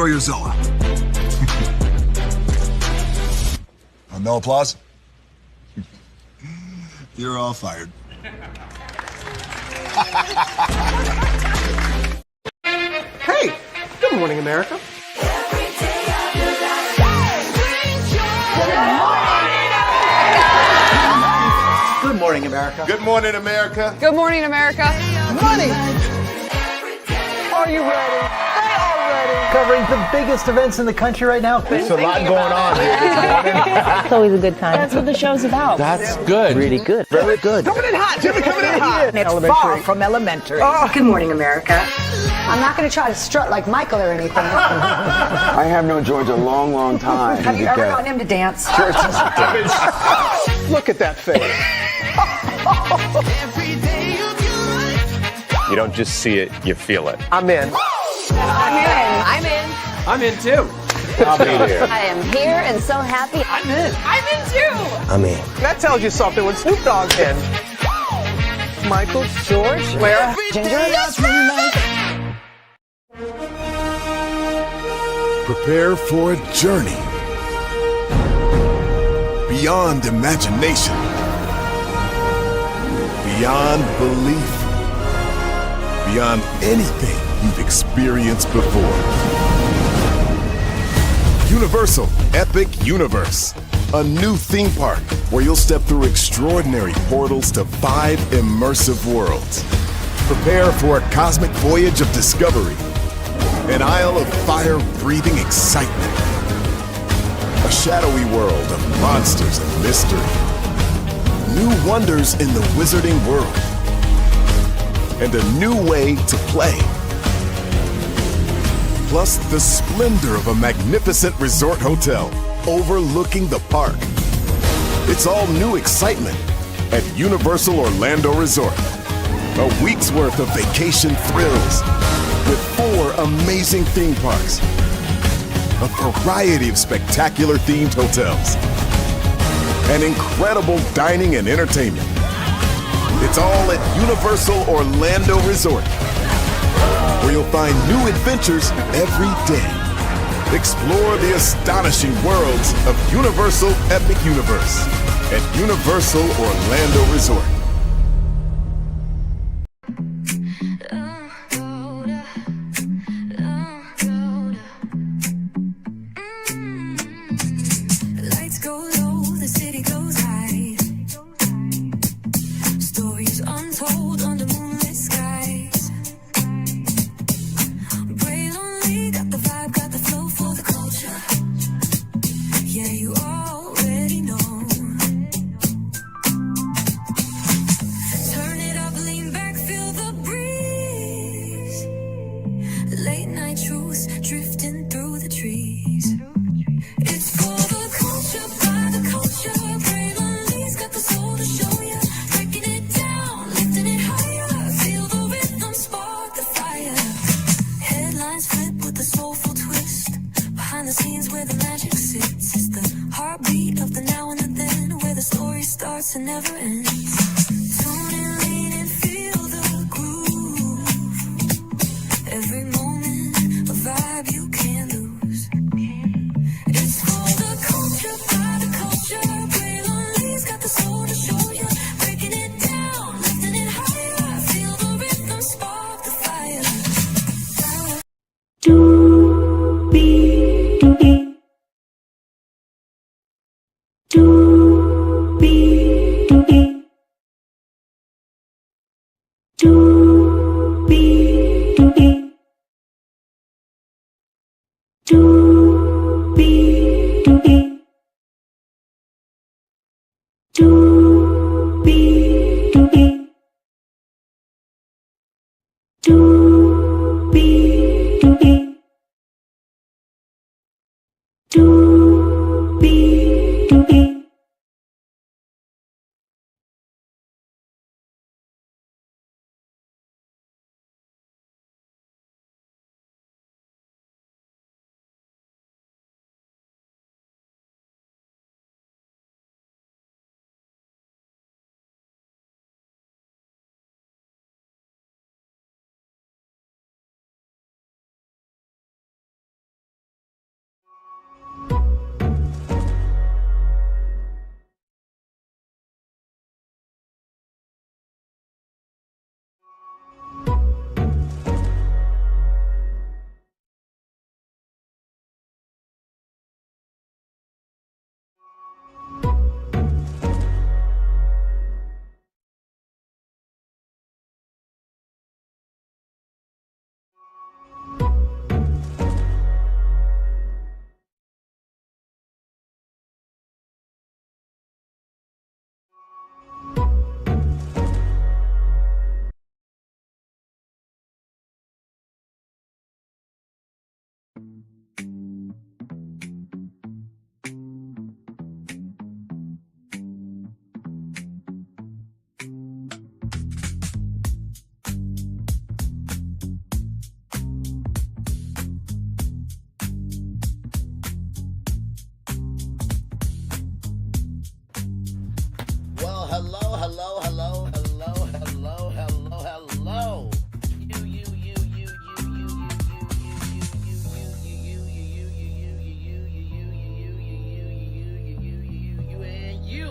enjoy your Zoa. No applause? You're all fired. Hey, good morning, America. Good morning, America. Good morning, America. Good morning, America. Money! Are you ready? They are ready. Covering the biggest events in the country right now. There's a lot going on here this morning. It's always a good time. That's what the show's about. That's good. Really good. Very good. Coming in hot, Jimmy, coming in hot. It's far from elementary. Oh. Good morning, America. I'm not going to try to strut like Michael or anything. I have known George a long, long time. Have you ever gotten him to dance? Look at that face. You don't just see it, you feel it. I'm in. I'm in. I'm in. I'm in too. I'll be here. I am here and so happy. I'm in. I'm in too. I'm in. That tells you something when Snoop Dogg's in. Michael, George, where? Ginger. Prepare for a journey beyond imagination, beyond belief, beyond anything you've experienced before. Universal Epic Universe, a new theme park where you'll step through extraordinary portals to 5 immersive worlds. Prepare for a cosmic voyage of discovery, an isle of fire-breathing excitement, a shadowy world of monsters and mystery, new wonders in the wizarding world, and a new way to play. Plus the splendor of a magnificent resort hotel overlooking the park. It's all new excitement at Universal Orlando Resort. A week's worth of vacation thrills with 4 amazing theme parks, a variety of spectacular themed hotels, and incredible dining and entertainment. It's all at Universal Orlando Resort, where you'll find new adventures every day. Explore the astonishing worlds of Universal Epic Universe at Universal Orlando Resort. Lights go low, the city goes high. Stories untold under moonlit skies. Brave lonely, got the vibe, got the flow for the culture. Yeah, you already know. Turn it up, lean back, feel the breeze. Late night truths drifting through the trees. It's for the culture, by the culture. Brave lonely's got the soul to show ya. Breaking it down, lifting it higher. Feel the rhythm, spark the fire. Headlines flip with a soulful twist. Behind the scenes where the magic sits. It's the heartbeat of the now and the then, where the story starts and never ends. Tune in, lean and feel the groove. Every moment, a vibe you can't lose. It's for the culture, by the culture. Brave lonely's got the soul to show ya. Breaking it down, lifting it higher. Feel the rhythm, spark the fire.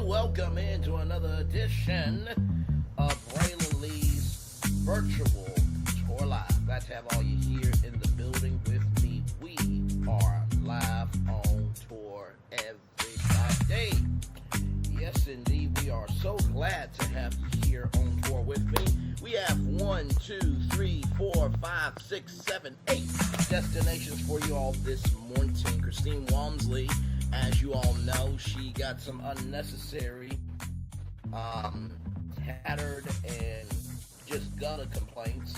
Welcome into another edition of Braylon Lee's virtual tour live. Glad to have all you here in the building with me. We are live on tour every Friday. Yes, indeed, we are so glad to have you here on tour with me. We have 1, 2, 3, 4, 5, 6, 7, 8 destinations for you all this morning. Christine Wonsley, as you all know, she got some unnecessary, tattered and just gutter complaints.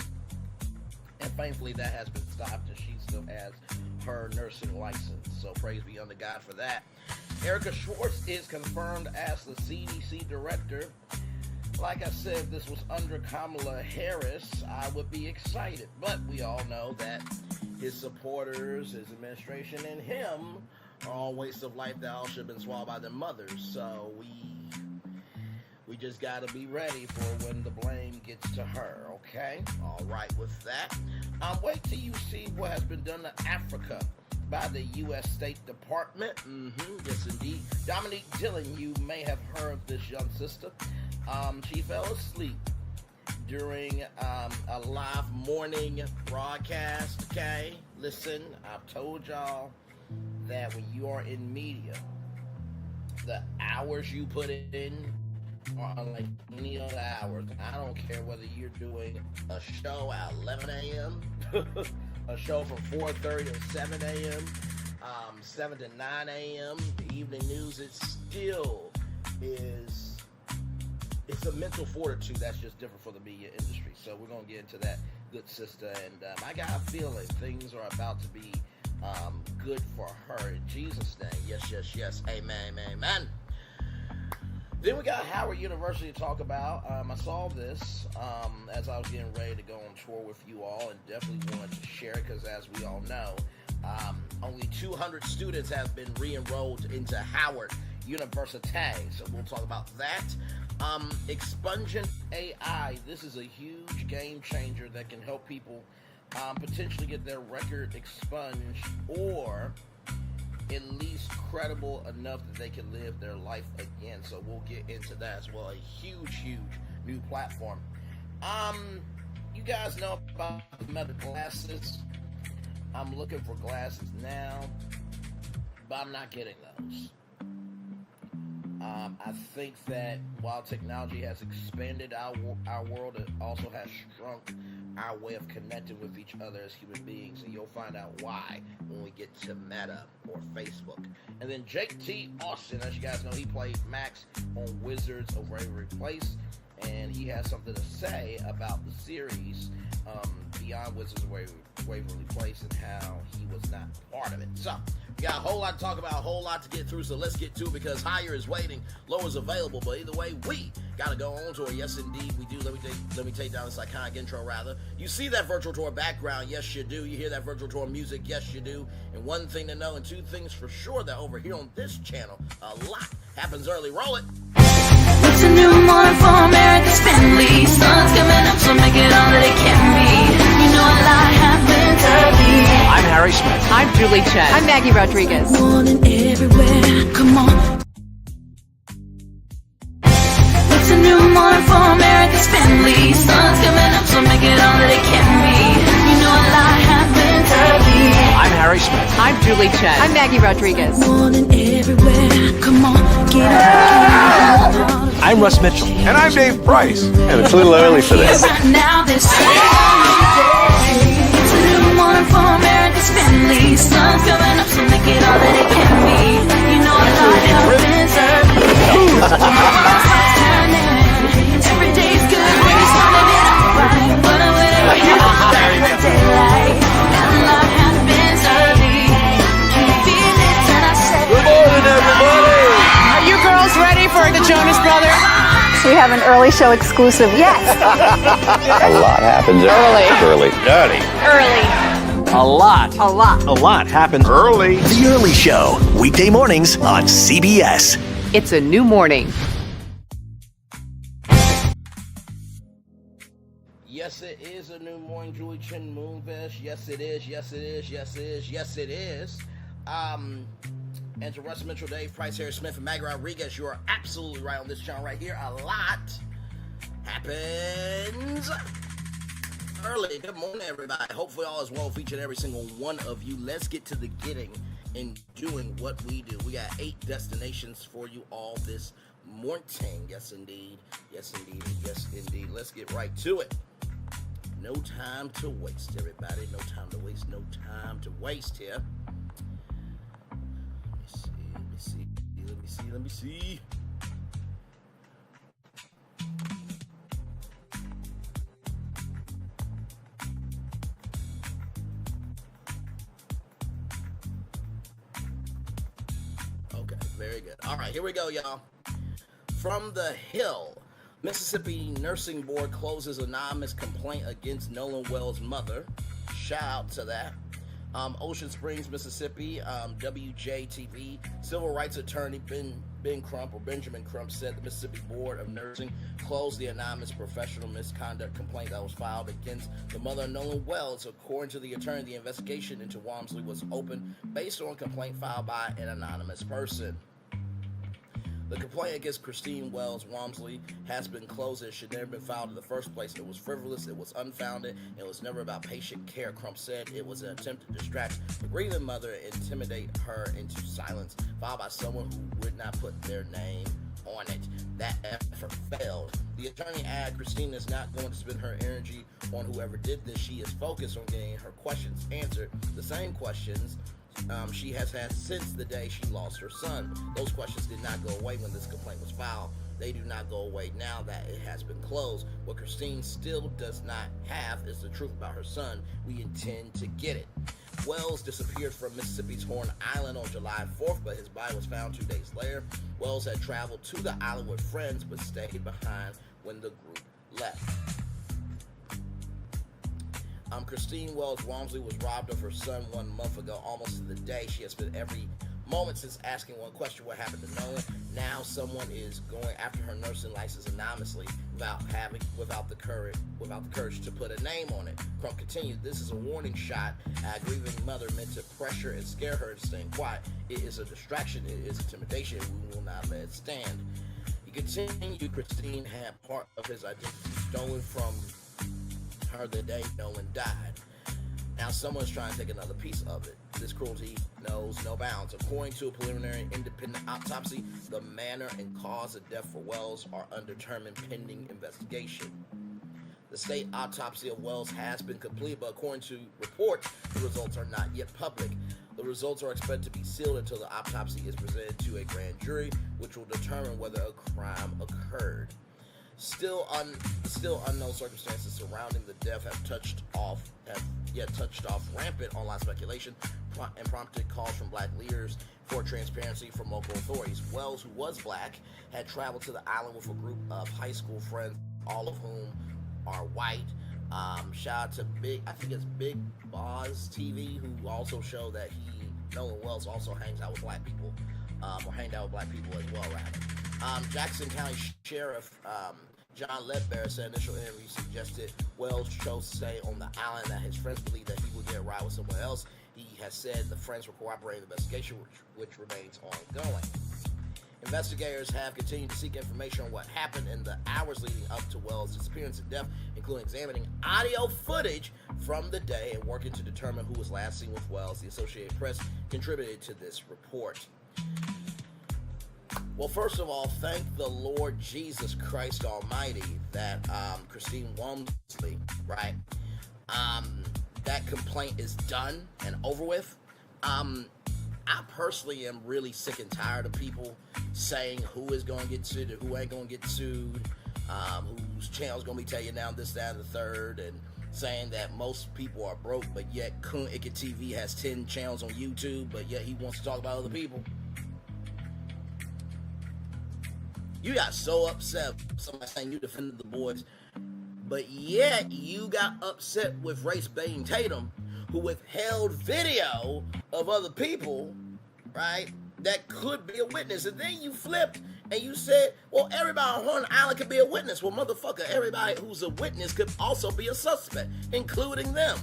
And thankfully that has been stopped and she still has her nursing license. So praise be unto God for that. Erica Schwartz is confirmed as the CDC director. Like I said, if this was under Kamala Harris, I would be excited. But we all know that his supporters, his administration, and him are all wastes of life that all should have been swallowed by their mothers. So we just got to be ready for when the blame gets to her, okay? All right, with that, wait till you see what has been done to Africa by the U.S. State Department. Yes, indeed. Dominique Dillon, you may have heard of this young sister. She fell asleep during a live morning broadcast, okay? Listen, I've told y'all that when you are in media, the hours you put in are unlike any other hours. I don't care whether you're doing a show at 11 a.m., a show from 4:30 to 7 a.m., 7 to 9 a.m., the evening news, it still is, it's a mental fortitude that's just different for the media industry. So we're going to get into that, good sister, and I got a feeling things are about to be good for her in Jesus' name. Yes, yes, yes. Amen, amen. Then we got Howard University to talk about. I saw this as I was getting ready to go on tour with you all, and definitely wanted to share it because, as we all know, only 200 students have been re-enrolled into Howard University. So we'll talk about that. Expungementai. This is a huge game changer that can help people potentially get their record expunged, or at least credible enough that they can live their life again. So we'll get into that as well. A huge, huge new platform. You guys know about the Meta glasses. I'm looking for glasses now, but I'm not getting those. I think that while technology has expanded our world, it also has shrunk our way of connecting with each other as human beings, and you'll find out why when we get to Meta or Facebook. And then JTA, as you guys know, he played Max on Wizards of Waverly Place, and he has something to say about the series Beyond Wizards of Waverly Place and how he was not part of it. So we got a whole lot to talk about, a whole lot to get through, so let's get to it because higher is waiting, lower is available, but either way, we gotta go on tour. Yes, indeed, we do. Let me take down this iconic intro, rather. You see that virtual tour background? Yes, you do. You hear that virtual tour music? Yes, you do. And one thing to know, and two things for sure, that over here on this channel, a lot happens early. Roll it. It's a new morning for America's family. Sun's coming up, so make it all that it can be. You know a lot happens early. I'm Harry Smith. I'm Julie Chen. I'm Maggie Rodriguez. Morning everywhere, come on. It's a new morning for America's family. Sun's coming up, so make it all that it can be. You know a lot happens early. I'm Harry Smith. I'm Julie Chen. I'm Maggie Rodriguez. Morning everywhere, come on, get up. I'm Russ Mitchell. And I'm Dave Price. And it's a little early for this. Right now, this it's a new morning for America's family. Sun's coming up, so make it all that it can be. You know a lot happens early. Every day's good when you're starting it out right. But I wait every daylight. And a lot happens early. we have an early show exclusive. Yes. A lot happens early. A lot. A lot. A lot happens Early. The Early Show, weekday mornings on CBS. It's a new morning. Yes, it is a new morning, Julie Chin Moonfish. Yes, it is. Yes, it is. Yes, it is. Yes, it is. And to Russ Mitchell, Dave Price, Harry Smith, and Maggie Rodriguez, you are absolutely right on this channel right here. A lot happens early. Good morning, everybody. Hopefully all is well with each and every single one of you. Let's get to the getting and doing what we do. We got 8 destinations for you all this morning. Yes, indeed. Yes, indeed. Yes, indeed. Let's get right to it. No time to waste, everybody. No time to waste. No time to waste here. Let me see. Okay, very good. All right, here we go, y'all. From the Hill, Mississippi Nursing Board closes anonymous complaint against Nolan Wells' mother. Shout out to that. Ocean Springs, Mississippi, WJTV, civil rights attorney Benjamin Crump said the Mississippi Board of Nursing closed the anonymous professional misconduct complaint that was filed against the mother of Nolan Wells. According to the attorney, the investigation into Wonsley was open based on a complaint filed by an anonymous person. The complaint against Christine Wells Wonsley has been closed. It should never have been filed in the first place. It was frivolous, it was unfounded, it was never about patient care. Crump said it was an attempt to distract the grieving mother and intimidate her into silence, filed by someone who would not put their name on it. That effort failed. The attorney added Christine is not going to spend her energy on whoever did this. She is focused on getting her questions answered, the same questions she has had since the day she lost her son. Those questions did not go away when this complaint was filed. They do not go away now that it has been closed. What Christine still does not have is the truth about her son. We intend to get it. Wells disappeared from Mississippi's Horn Island on July 4th, but his body was found 2 days later. Wells had traveled to the island with friends, but stayed behind when the group left. Christine Wells Wonsley was robbed of her son 1 month ago, almost to the day. She has spent every moment since asking one question: what happened to Nolan? Now someone is going after her nursing license anonymously without the courage to put a name on it. Crump continued, this is a warning shot at a grieving mother meant to pressure and scare her into staying quiet. It is a distraction, it is intimidation, we will not let it stand. He continued, Christine had part of his identity stolen from her the day Nolan died. Now someone's trying to take another piece of it. This cruelty knows no bounds. According to a preliminary independent autopsy, the manner and cause of death for Wells are undetermined pending investigation. The state autopsy of Wells has been completed, but according to reports, the results are not yet public. The results are expected to be sealed until the autopsy is presented to a grand jury, which will determine whether a crime occurred. Still unknown circumstances surrounding the death have touched off rampant online speculation and prompted calls from black leaders for transparency from local authorities. Wells, who was black, had traveled to the island with a group of high school friends, all of whom are white. Shout out to Big Boz TV, who also showed that Nolan Wells also hangs out with black people, or hanged out with black people as well, rather. Jackson County Sheriff John Ledbetter said initial interview suggested Wells chose to stay on the island, that his friends believed that he would get a ride with someone else. He has said the friends were cooperating in the investigation, which remains ongoing. Investigators have continued to seek information on what happened in the hours leading up to Wells' disappearance and death, including examining audio footage from the day and working to determine who was last seen with Wells. The Associated Press contributed to this report. Well, first of all, thank the Lord Jesus Christ Almighty that Christine Wonsley, right, that complaint is done and over with. I personally am really sick and tired of people saying who is going to get sued and who ain't going to get sued, whose channel's going to be taken down, this, that, and the third, and saying that most people are broke, but yet Kun Icket TV has 10 channels on YouTube, but yet he wants to talk about other people. You got so upset with somebody saying you defended the boys, but yet you got upset with race-baiting Tatum, who withheld video of other people, right, that could be a witness. And then you flipped and you said, well, everybody on Horn Island could be a witness. Well, motherfucker, everybody who's a witness could also be a suspect, including them.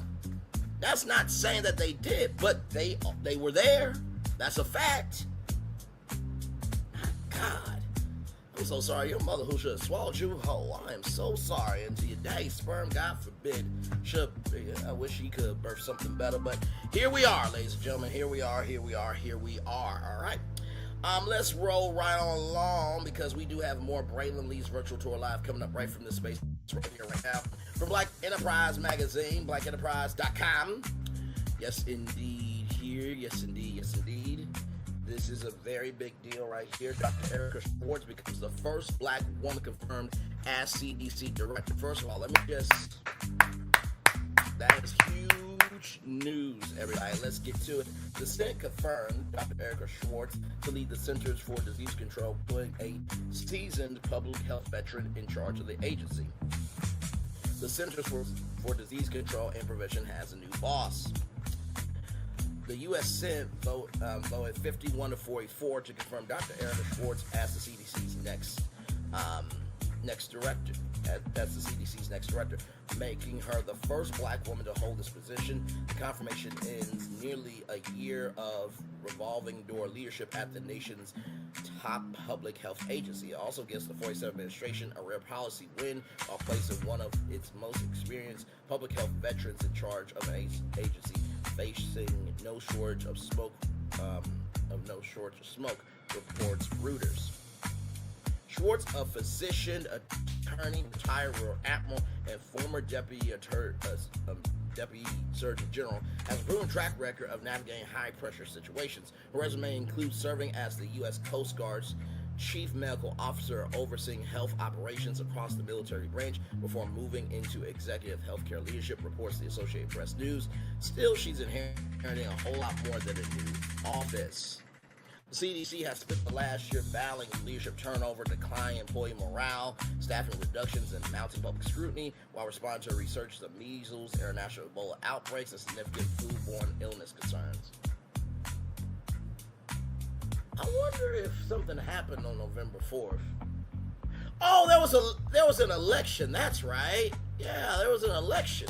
That's not saying that they did, but they were there. That's a fact. My God. I'm so sorry. Your mother who should have swallowed you whole. I am so sorry. And to your daddy's sperm, God forbid. I wish he could birth something better. But here we are, ladies and gentlemen. Here we are. All right. Let's roll right on along because we do have more Braylon Lee's virtual tour live coming up right from this space right here, right now. From Black Enterprise Magazine, blackenterprise.com. Yes, indeed. Here. Yes, indeed. This is a very big deal right here. Dr. Erica Schwartz becomes the first black woman confirmed as CDC director. First of all, let me just... That is huge news, everybody. Let's get to it. The Senate confirmed Dr. Erica Schwartz to lead the Centers for Disease Control, putting a seasoned public health veteran in charge of the agency. The Centers for Disease Control and Prevention has a new boss. The U.S. Senate voted 51 to 44 to confirm Dr. Erica Schwartz as the CDC's next director. That's the CDC's next director, making her the first black woman to hold this position. The confirmation ends nearly a year of revolving door leadership at the nation's top public health agency. It also gives the 47th administration a rare policy win while placing one of its most experienced public health veterans in charge of an agency facing no shortage of smoke, reports Reuters. Schwartz, a physician, attorney, retired Rear Admiral, and former Deputy Surgeon General, has a proven track record of navigating high-pressure situations. Her resume includes serving as the U.S. Coast Guard's Chief Medical Officer, overseeing health operations across the military branch before moving into executive healthcare leadership, reports the Associated Press News. Still, she's inheriting a whole lot more than a new office. The CDC has spent the last year battling leadership turnover, declining employee morale, staffing reductions, and mounting public scrutiny while responding to a resurgence of measles, international Ebola outbreaks, and significant foodborne illness concerns. I wonder if something happened on November 4th. Oh, there was an election. That's right. Yeah, there was an election.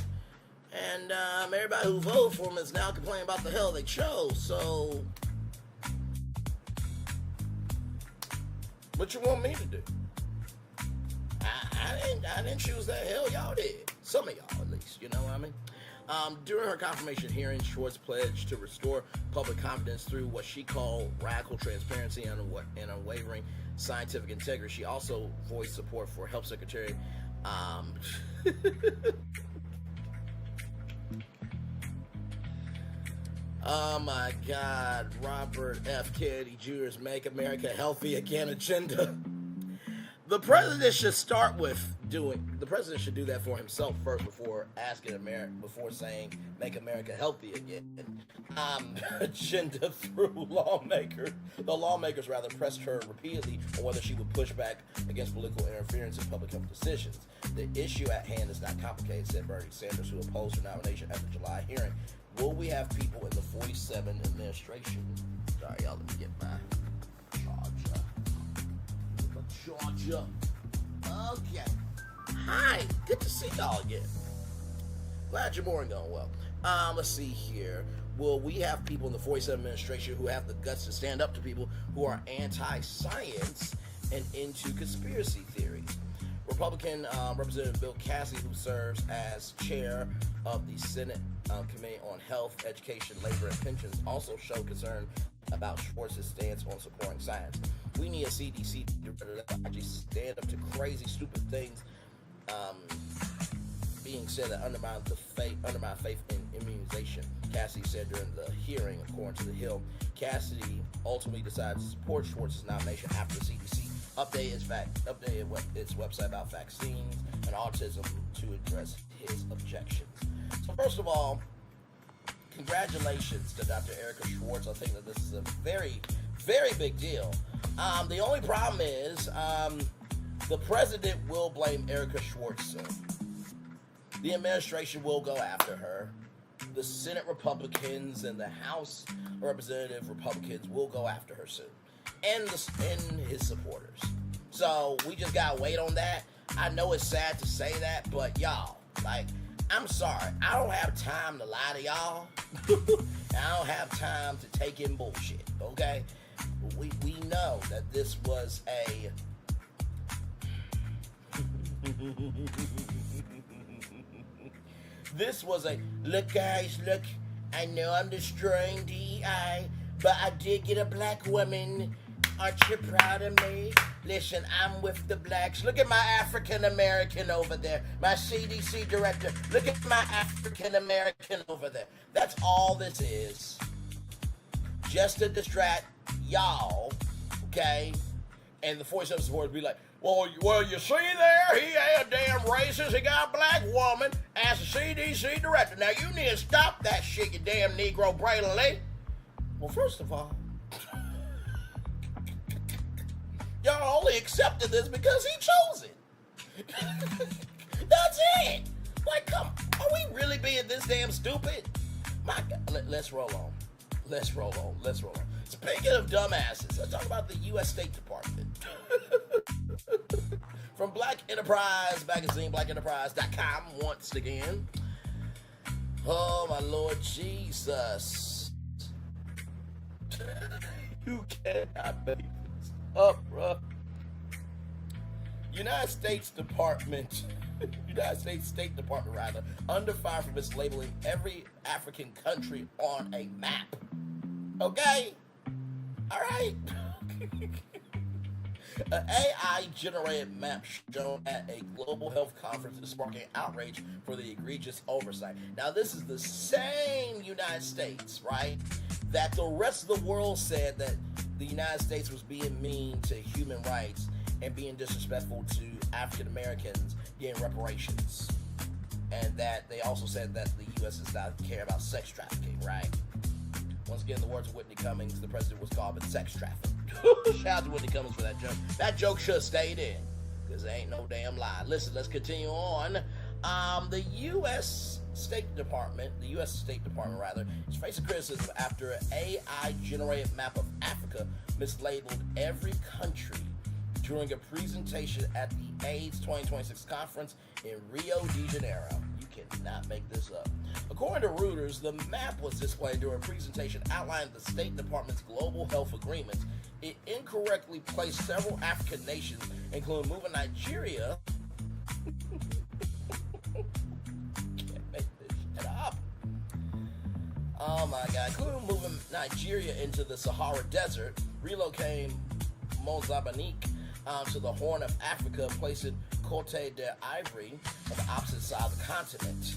And everybody who voted for him is now complaining about the hell they chose. So, what you want me to do? I didn't choose that. Hell, y'all did. Some of y'all, at least. You know what I mean? During her confirmation hearing, Schwartz pledged to restore public confidence through what she called radical transparency and unwavering scientific integrity. She also voiced support for Health Secretary oh my God, Robert F. Kennedy Jr.'s Make America Healthy Again agenda. The president should do that for himself first before asking before saying make America healthy again. Agenda through lawmakers. The lawmakers rather pressed her repeatedly on whether she would push back against political interference in public health decisions. The issue at hand is not complicated, said Bernie Sanders, who opposed her nomination at the July hearing. Will we have people in the 47 administration? Sorry, y'all, let me get my Georgia. Okay. Hi. Good to see y'all again. Glad your morning going well. Let's see here. Will we have people in the 47 administration who have the guts to stand up to people who are anti-science and into conspiracy theories? Republican Representative Bill Cassidy, who serves as chair of the Senate Committee on Health, Education, Labor, and Pensions, also showed concern about Schwartz's stance on supporting science. We need a CDC director that actually stand up to crazy, stupid things being said that undermine faith in immunization, Cassidy said during the hearing, according to The Hill. Cassidy ultimately decided to support Schwartz's nomination after the CDC updated its website about vaccines and autism to address his objections. So first of all, congratulations to Dr. Erica Schwartz. I think that this is a very, Very big deal. The only problem is the president will blame Erica Schwartz soon. The administration will go after her. The Senate Republicans and the House Representative Republicans will go after her soon. And his supporters. So we just gotta wait on that. I know it's sad to say that, but y'all, like, I'm sorry. I don't have time to lie to y'all. I don't have time to take in bullshit, okay? We know that this was a... This was a, look guys, look, I know I'm destroying DEI, but I did get a black woman. Aren't you proud of me? Listen, I'm with the blacks. Look at my African American over there. My CDC director. Look at my African American over there. That's all this is. Just to distract y'all, okay? And the 47 supporters be like, well, you see there? He ain't a damn racist. He got a black woman as a CDC director. Now, you need to stop that shit, you damn Negro Braylon Lee. Well, first of all, y'all only accepted this because he chose it. That's it. Like, come, are we really being this damn stupid? My God, let's roll on. Let's roll on. Speaking of dumbasses, let's talk about the U.S. State Department. From Black Enterprise magazine, blackenterprise.com, once again. Oh, my Lord Jesus. You cannot make this up, bro. United States State Department, under fire for mislabeling every African country on a map. Okay? All right? An AI-generated map shown at a global health conference is sparking outrage for the egregious oversight. Now, this is the same United States, right, that the rest of the world said that the United States was being mean to human rights and being disrespectful to African Americans getting reparations. And that they also said that the U.S. does not care about sex trafficking, right? Once again, the words of Whitney Cummings, the president was called it sex trafficking. Shout out to Whitney Cummings for that joke. That joke should have stayed in, because there ain't no damn lie. Listen, let's continue on. The U.S. State Department, is facing criticism after an AI-generated map of Africa mislabeled every country during a presentation at the AIDS 2026 conference in Rio de Janeiro. You cannot make this up. According to Reuters, the map was displayed during a presentation outlining the State Department's global health agreements. It incorrectly placed several African nations, including moving Nigeria. Can't make this shit up. Oh my God. Including moving Nigeria into the Sahara Desert, relocating Mozambique to the Horn of Africa, placing Cote d'Ivoire on the opposite side of the continent.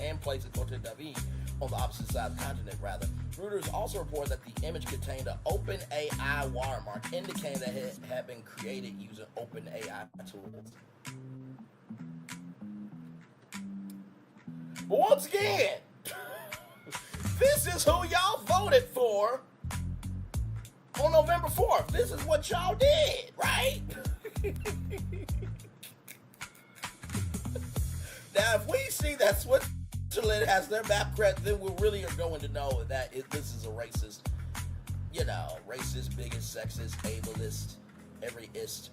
And placing Cote d'Ivoire on the opposite side of the continent, rather. Reuters also reported that the image contained an OpenAI watermark, indicating that it had been created using OpenAI tools. But once again, this is who y'all voted for on November 4th. This is what y'all did, right? Now, if we see that Switzerland has their map correct, then we really are going to know that this is a racist, racist, biggest, sexist, ableist, every-ist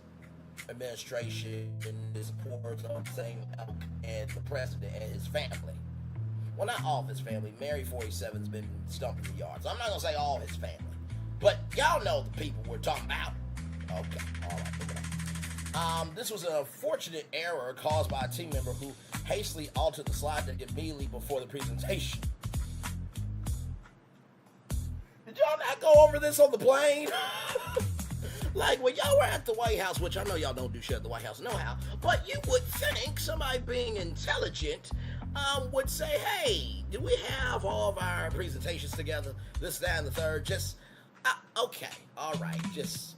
administration is poor of the same elk and the president and his family. Well, not all of his family. Mary 47's been stumping the yards. I'm not going to say all his family. But y'all know the people we're talking about. Okay, all right, moving on. This was an unfortunate error caused by a team member who hastily altered the slide deck immediately before the presentation. Did y'all not go over this on the plane? Like, when y'all were at the White House, which I know y'all don't do shit at the White House, no how, but you would think somebody being intelligent would say, hey, do we have all of our presentations together? This, that, and the third. Just, okay, all right, just...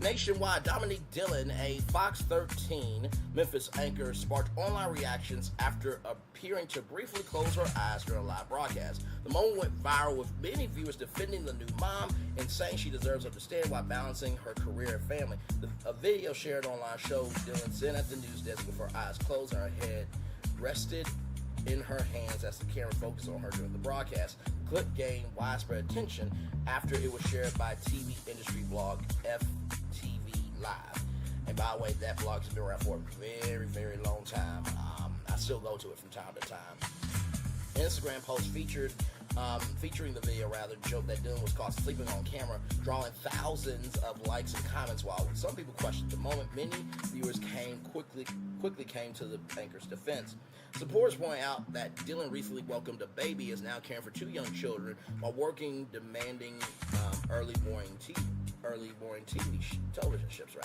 Nationwide, Dominique Dillon, a Fox 13 Memphis anchor, sparked online reactions after appearing to briefly close her eyes during a live broadcast. The moment went viral, with many viewers defending the new mom and saying she deserves understanding while balancing her career and family. A video shared online showed Dillon sitting at the news desk with her eyes closed and her head rested in her hands as the camera focused on her during the broadcast. The clip gained widespread attention after it was shared by TV industry blog FTV Live. And by the way, that blog has been around for a very, very long time. I still go to it from time to time. Instagram post featuring the video joked that Dillon was caught sleeping on camera, drawing thousands of likes and comments, while some people questioned the moment. Many viewers quickly came to the anchor's defense. Supporters point out that Dillon recently welcomed a baby, is now caring for 2 young children while working demanding early morning television shifts,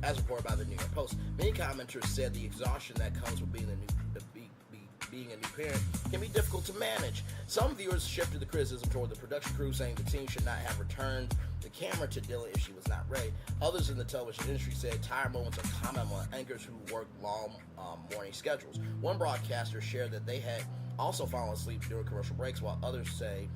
as reported by the New York Post. Many commenters said the exhaustion that comes with being a new parent can be difficult to manage. Some viewers shifted the criticism toward the production crew, saying the team should not have returned the camera to Dillon if she was not ready. Others in the television industry said tired moments are common among anchors who work long morning schedules. One broadcaster shared that they had also fallen asleep during commercial breaks, while others said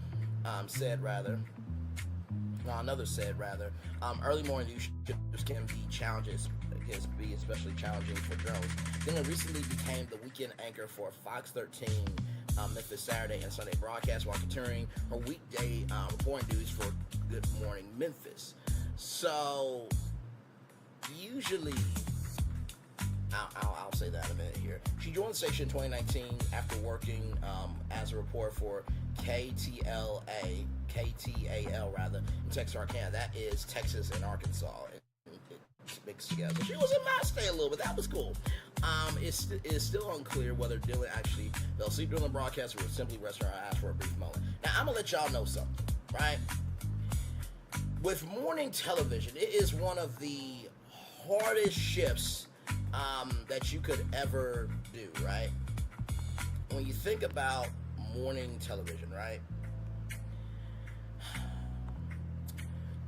early morning news shifts can be especially challenging for journalists. Dillon recently became the weekend anchor for Fox 13 Memphis Saturday and Sunday broadcast while continuing her weekday reporting duties for Good Morning Memphis. So usually, I'll say that in a minute here. She joined the station in 2019 after working as a reporter for KTAL in Texarkana. That is Texas and Arkansas. Mixed together. She was in my state a little bit. That was cool. It's still unclear whether Dillon actually fell asleep during the broadcast or was simply resting her eyes for a brief moment. Now, I'm gonna let y'all know something, right? With morning television, it is one of the hardest shifts that you could ever do, right? When you think about morning television, right?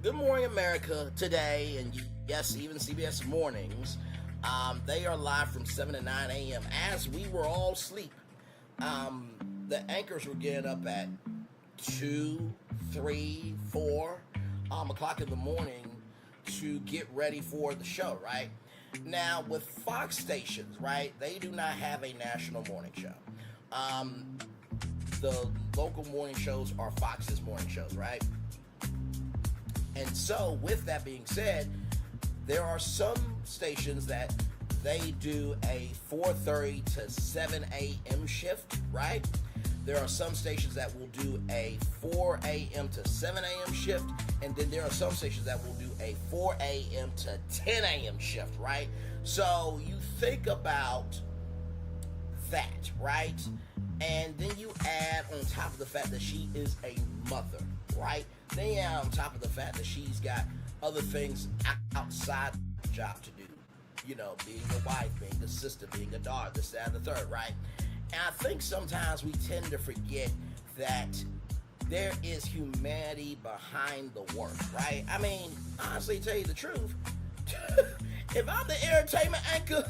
Good Morning America today, and yes, even CBS Mornings, they are live from 7 to 9 a.m. As we were all asleep, the anchors were getting up at 2, 3, 4 o'clock in the morning to get ready for the show, right? Now, with Fox stations, right, they do not have a national morning show. The local morning shows are Fox's morning shows, right? And so, with that being said, there are some stations that they do a 4:30 to 7 a.m. shift, right? There are some stations that will do a 4 a.m. to 7 a.m. shift, and then there are some stations that will do a 4 a.m. to 10 a.m. shift, right? So you think about that, right? And then you add on top of the fact that she is a mother, right? Then you add on top of the fact that she's got other things outside the job to do. You know, being a wife, being a sister, being a daughter, this, that, and the third, right? And I think sometimes we tend to forget that there is humanity behind the work, right? I mean, honestly, tell you the truth, if I'm the entertainment anchor,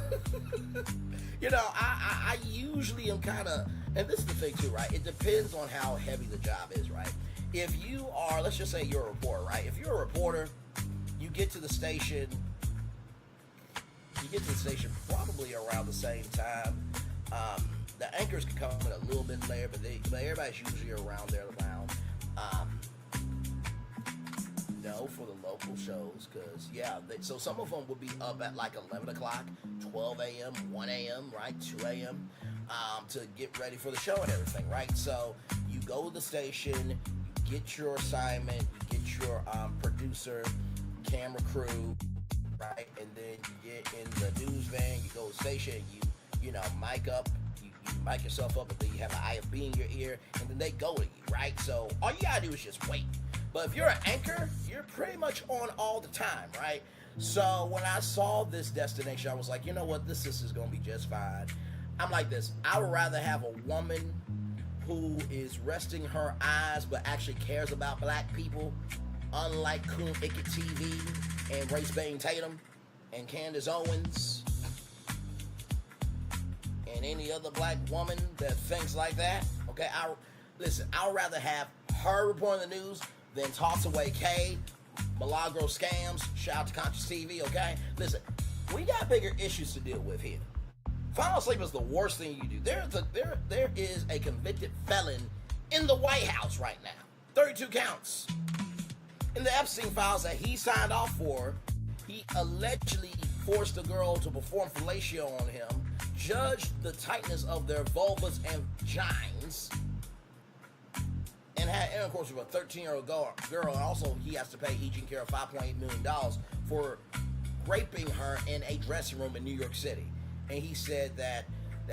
you know, I usually am kind of, and this is the thing too, right? It depends on how heavy the job is, right? If you are, let's just say you're a reporter, right? If you're a reporter, you get to the station probably around the same time. The anchors can come in a little bit later, but everybody's usually around there around. For the local shows, because so some of them would be up at like 11 o'clock, 12 a.m., 1 a.m., right, 2 a.m. To get ready for the show and everything, right? So you go to the station, you get your assignment, you get your producer, camera crew, right, and then you get in the news van, you go to the station, you know, mic up, you mic yourself up, and then you have an IFB in your ear, and then they go to you, right? So all you gotta do is just wait. But if you're an anchor, you're pretty much on all the time, right? So when I saw this destination, I was like, you know what, this is going to be just fine. I'm like this, I would rather have a woman who is resting her eyes but actually cares about black people, unlike Coon Icket TV, and Race Bane Tatum and Candace Owens and any other black woman that thinks like that. Okay, I'd rather have her reporting the news than toss away K, Milagro scams. Shout out to Conscious TV. Okay, listen, we got bigger issues to deal with here. Falling asleep is the worst thing you do. There is a convicted felon in the White House right now. 32 counts. In the Epstein files that he signed off for, he allegedly forced a girl to perform fellatio on him, judged the tightness of their vulvas and vagines, and had intercourse with a 13-year-old girl. And also, he has to pay Eugene Care $5.8 million for raping her in a dressing room in New York City. And he said that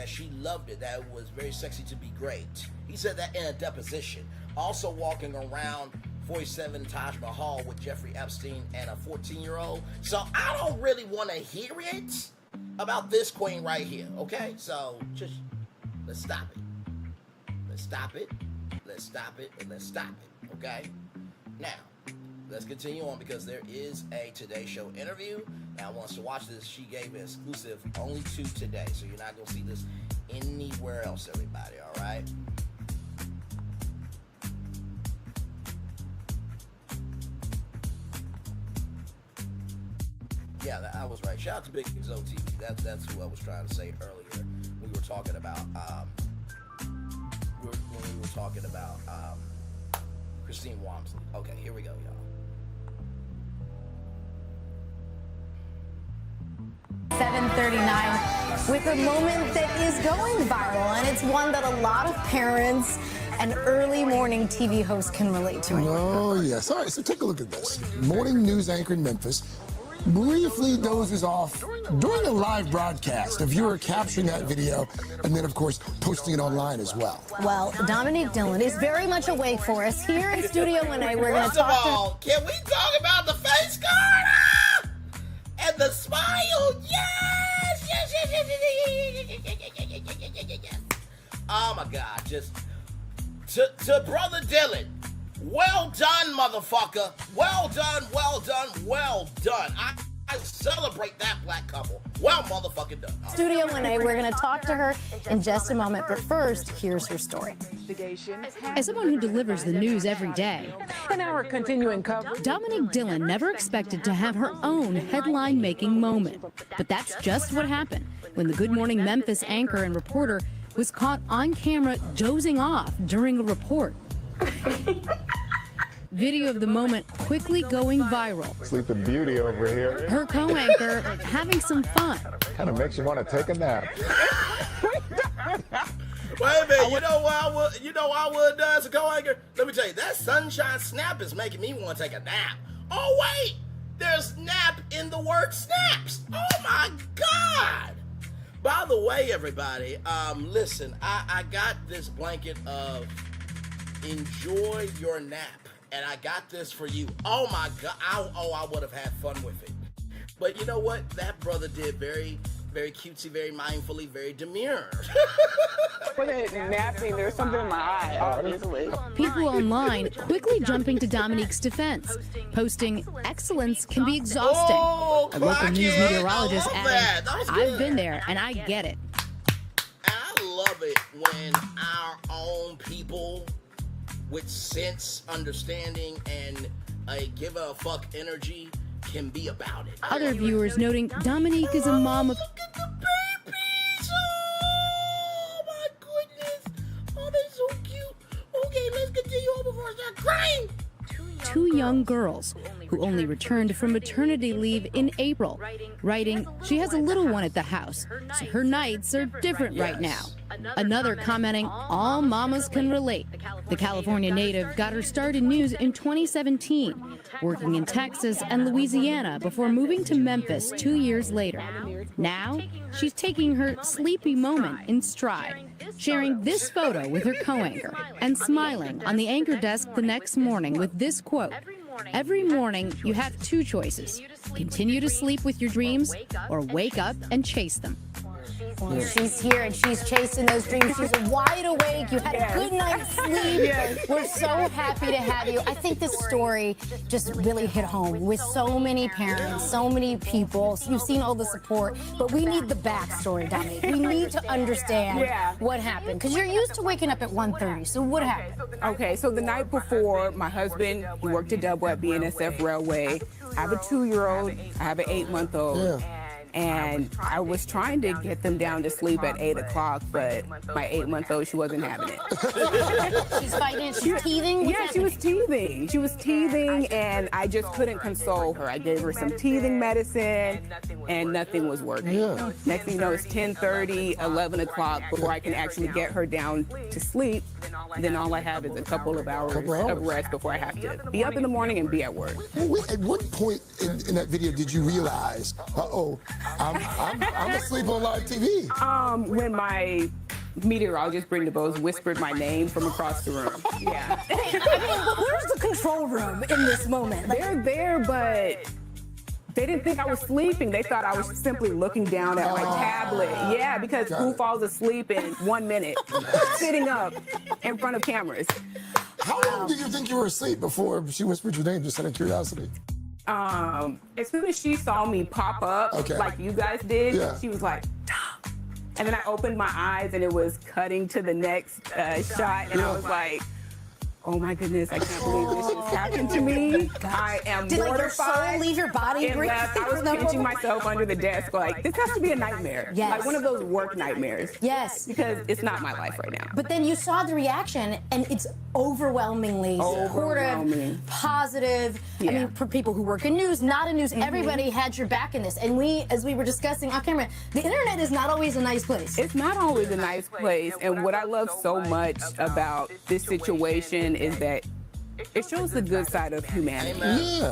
she loved it, that it was very sexy to be great. He said that in a deposition. Also walking around 47 Taj Mahal with Jeffrey Epstein and a 14-year-old. So I don't really want to hear it about this queen right here, okay? So just, let's stop it. Let's stop it. Let's stop it, and let's stop it, okay? Now, let's continue on because there is a Today Show interview. Now, wants to watch this. She gave an exclusive only to Today, so you're not going to see this anywhere else, everybody, all right? Yeah, I was right. Shout out to Big Zo TV. That's who I was trying to say earlier. We were talking about Christine Wonsley. Okay, here we go, y'all. 7:39 with a moment that is going viral, and it's one that a lot of parents and early morning TV hosts can relate to. Oh, yes. All right, so take a look at this. Morning news anchor in Memphis briefly dozes off during a live broadcast. A viewer capturing that video and then, of course, posting it online as well. Well, Dominique Dillon is very much awake for us here in Studio 1A. We're going to talk First of all, can we talk about the face card? And the smile? Yes! Yes! Oh, my God. Just, to Brother Dillon, well done, motherfucker. Well done, well done, well done. I celebrate that black couple. Well motherfucking done. Studio 1A, we're going to talk to her in just a moment, but first, here's her story. As someone who delivers the news every day, And now we're continuing coverage. Dominique Dillon never expected to have her own headline-making moment. But that's just what happened when the Good Morning Memphis anchor and reporter was caught on camera dozing off during a report. Video of the moment quickly going viral. Sleeping Beauty over here. Her co-anchor having some fun. Kind of makes you want to take a nap. Wait a minute, you know what I would have done as a co-anchor? Let me tell you, that sunshine snap is making me want to take a nap. Oh wait, there's nap in the word snaps. Oh my God. By the way, everybody, listen, I got this blanket of enjoy your nap. And I got this for you. Oh my God. I would have had fun with it. But you know what? That brother did very, very cutesy, very mindfully, very demure. Wasn't napping? There was something in my eye, obviously. People online quickly jumping to Dominique's defense, posting, "Excellence can be exhausting." A local news meteorologist adding, "I've been there and I get it." I love it when our own people with sense, understanding, and a give a fuck energy can be about it. Other viewers noting Dominique is a mom of... Look at the babies! Oh my goodness! Oh, they're so cute. Okay, let's continue on before I start crying. Two young girls who only returned from maternity leave in April, writing, "She has a little one at the house, so her nights are different right now." Another commenting, "All mamas can relate." The California native got her start in news in 2017, working in Texas and Louisiana before moving to Memphis 2 years later. Now, she's taking her sleepy moment in stride, sharing this photo with her co-anchor and smiling on the anchor desk the next morning with this quote, "Every morning you have two choices. Continue to sleep with your dreams or wake up and chase them." Well, she's here and she's chasing those dreams. She's wide awake. You had a good night's sleep. We're so happy to have you. I think this story just really hit home with so many parents, so many people. You've seen all the support, but we need the backstory, Dominique. We need to understand what happened, because you're used to waking up at 1:30. So what happened? Okay, so the night before, my husband, he worked at Double at BNSF Railway. I have a 2-year-old. I have an 8-month-old. And I was trying to get them down to sleep at 8 o'clock, but my 8-month-old, she wasn't having it. She's fighting, she's teething? Yeah, she was teething. She was teething, and I just couldn't console her. I gave her some teething medicine, and nothing was working. Next thing you know, it's 10:30, 11 o'clock before I can actually get her down to sleep. Then all I have is a couple of hours of rest before I have to be up in the morning and be at work. At what point in that video did you realize, I'm asleep on live TV? When my meteorologist, Brenda Bowes, whispered my name from across the room. Yeah. I mean, but where's the control room in this moment? They're there, but they didn't think I was sleeping. They thought I was simply looking down at my tablet. Yeah, because who falls asleep in 1 minute sitting up in front of cameras? How long did you think you were asleep before she whispered your name, just out of curiosity? As soon as she saw me pop up, like you guys did, she was like, "Stop." And then I opened my eyes and it was cutting to the next shot, and I was like, oh my goodness, I can't believe this just happened to me. I am Did mortified. Your soul leave your body? I was pinching myself under the desk like, this has to be a nightmare. Yes. Like one of those work nightmares. Yes. Because it's not my life right now. But then you saw the reaction, and it's overwhelmingly supportive, positive. I mean, for people who work in news, not in news, everybody had your back in this. And as we were discussing off camera, the internet is not always a nice place. It's not always a nice place. And what I love so much about this situation is that it shows the good side of humanity.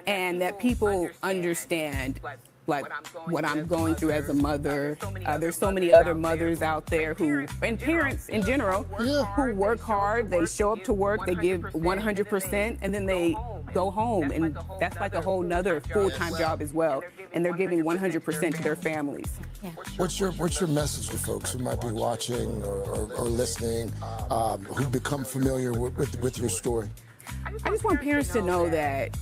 And that people understand like what I'm going through as a mother. There's so many other mothers out there and parents in general, who work hard, they show up to work, they give 100%, and then they go home, and that's like a whole nother full-time job as well, and they're giving 100% to their families. What's your message to folks who might be watching or listening, who become familiar with your story? I just want parents to know that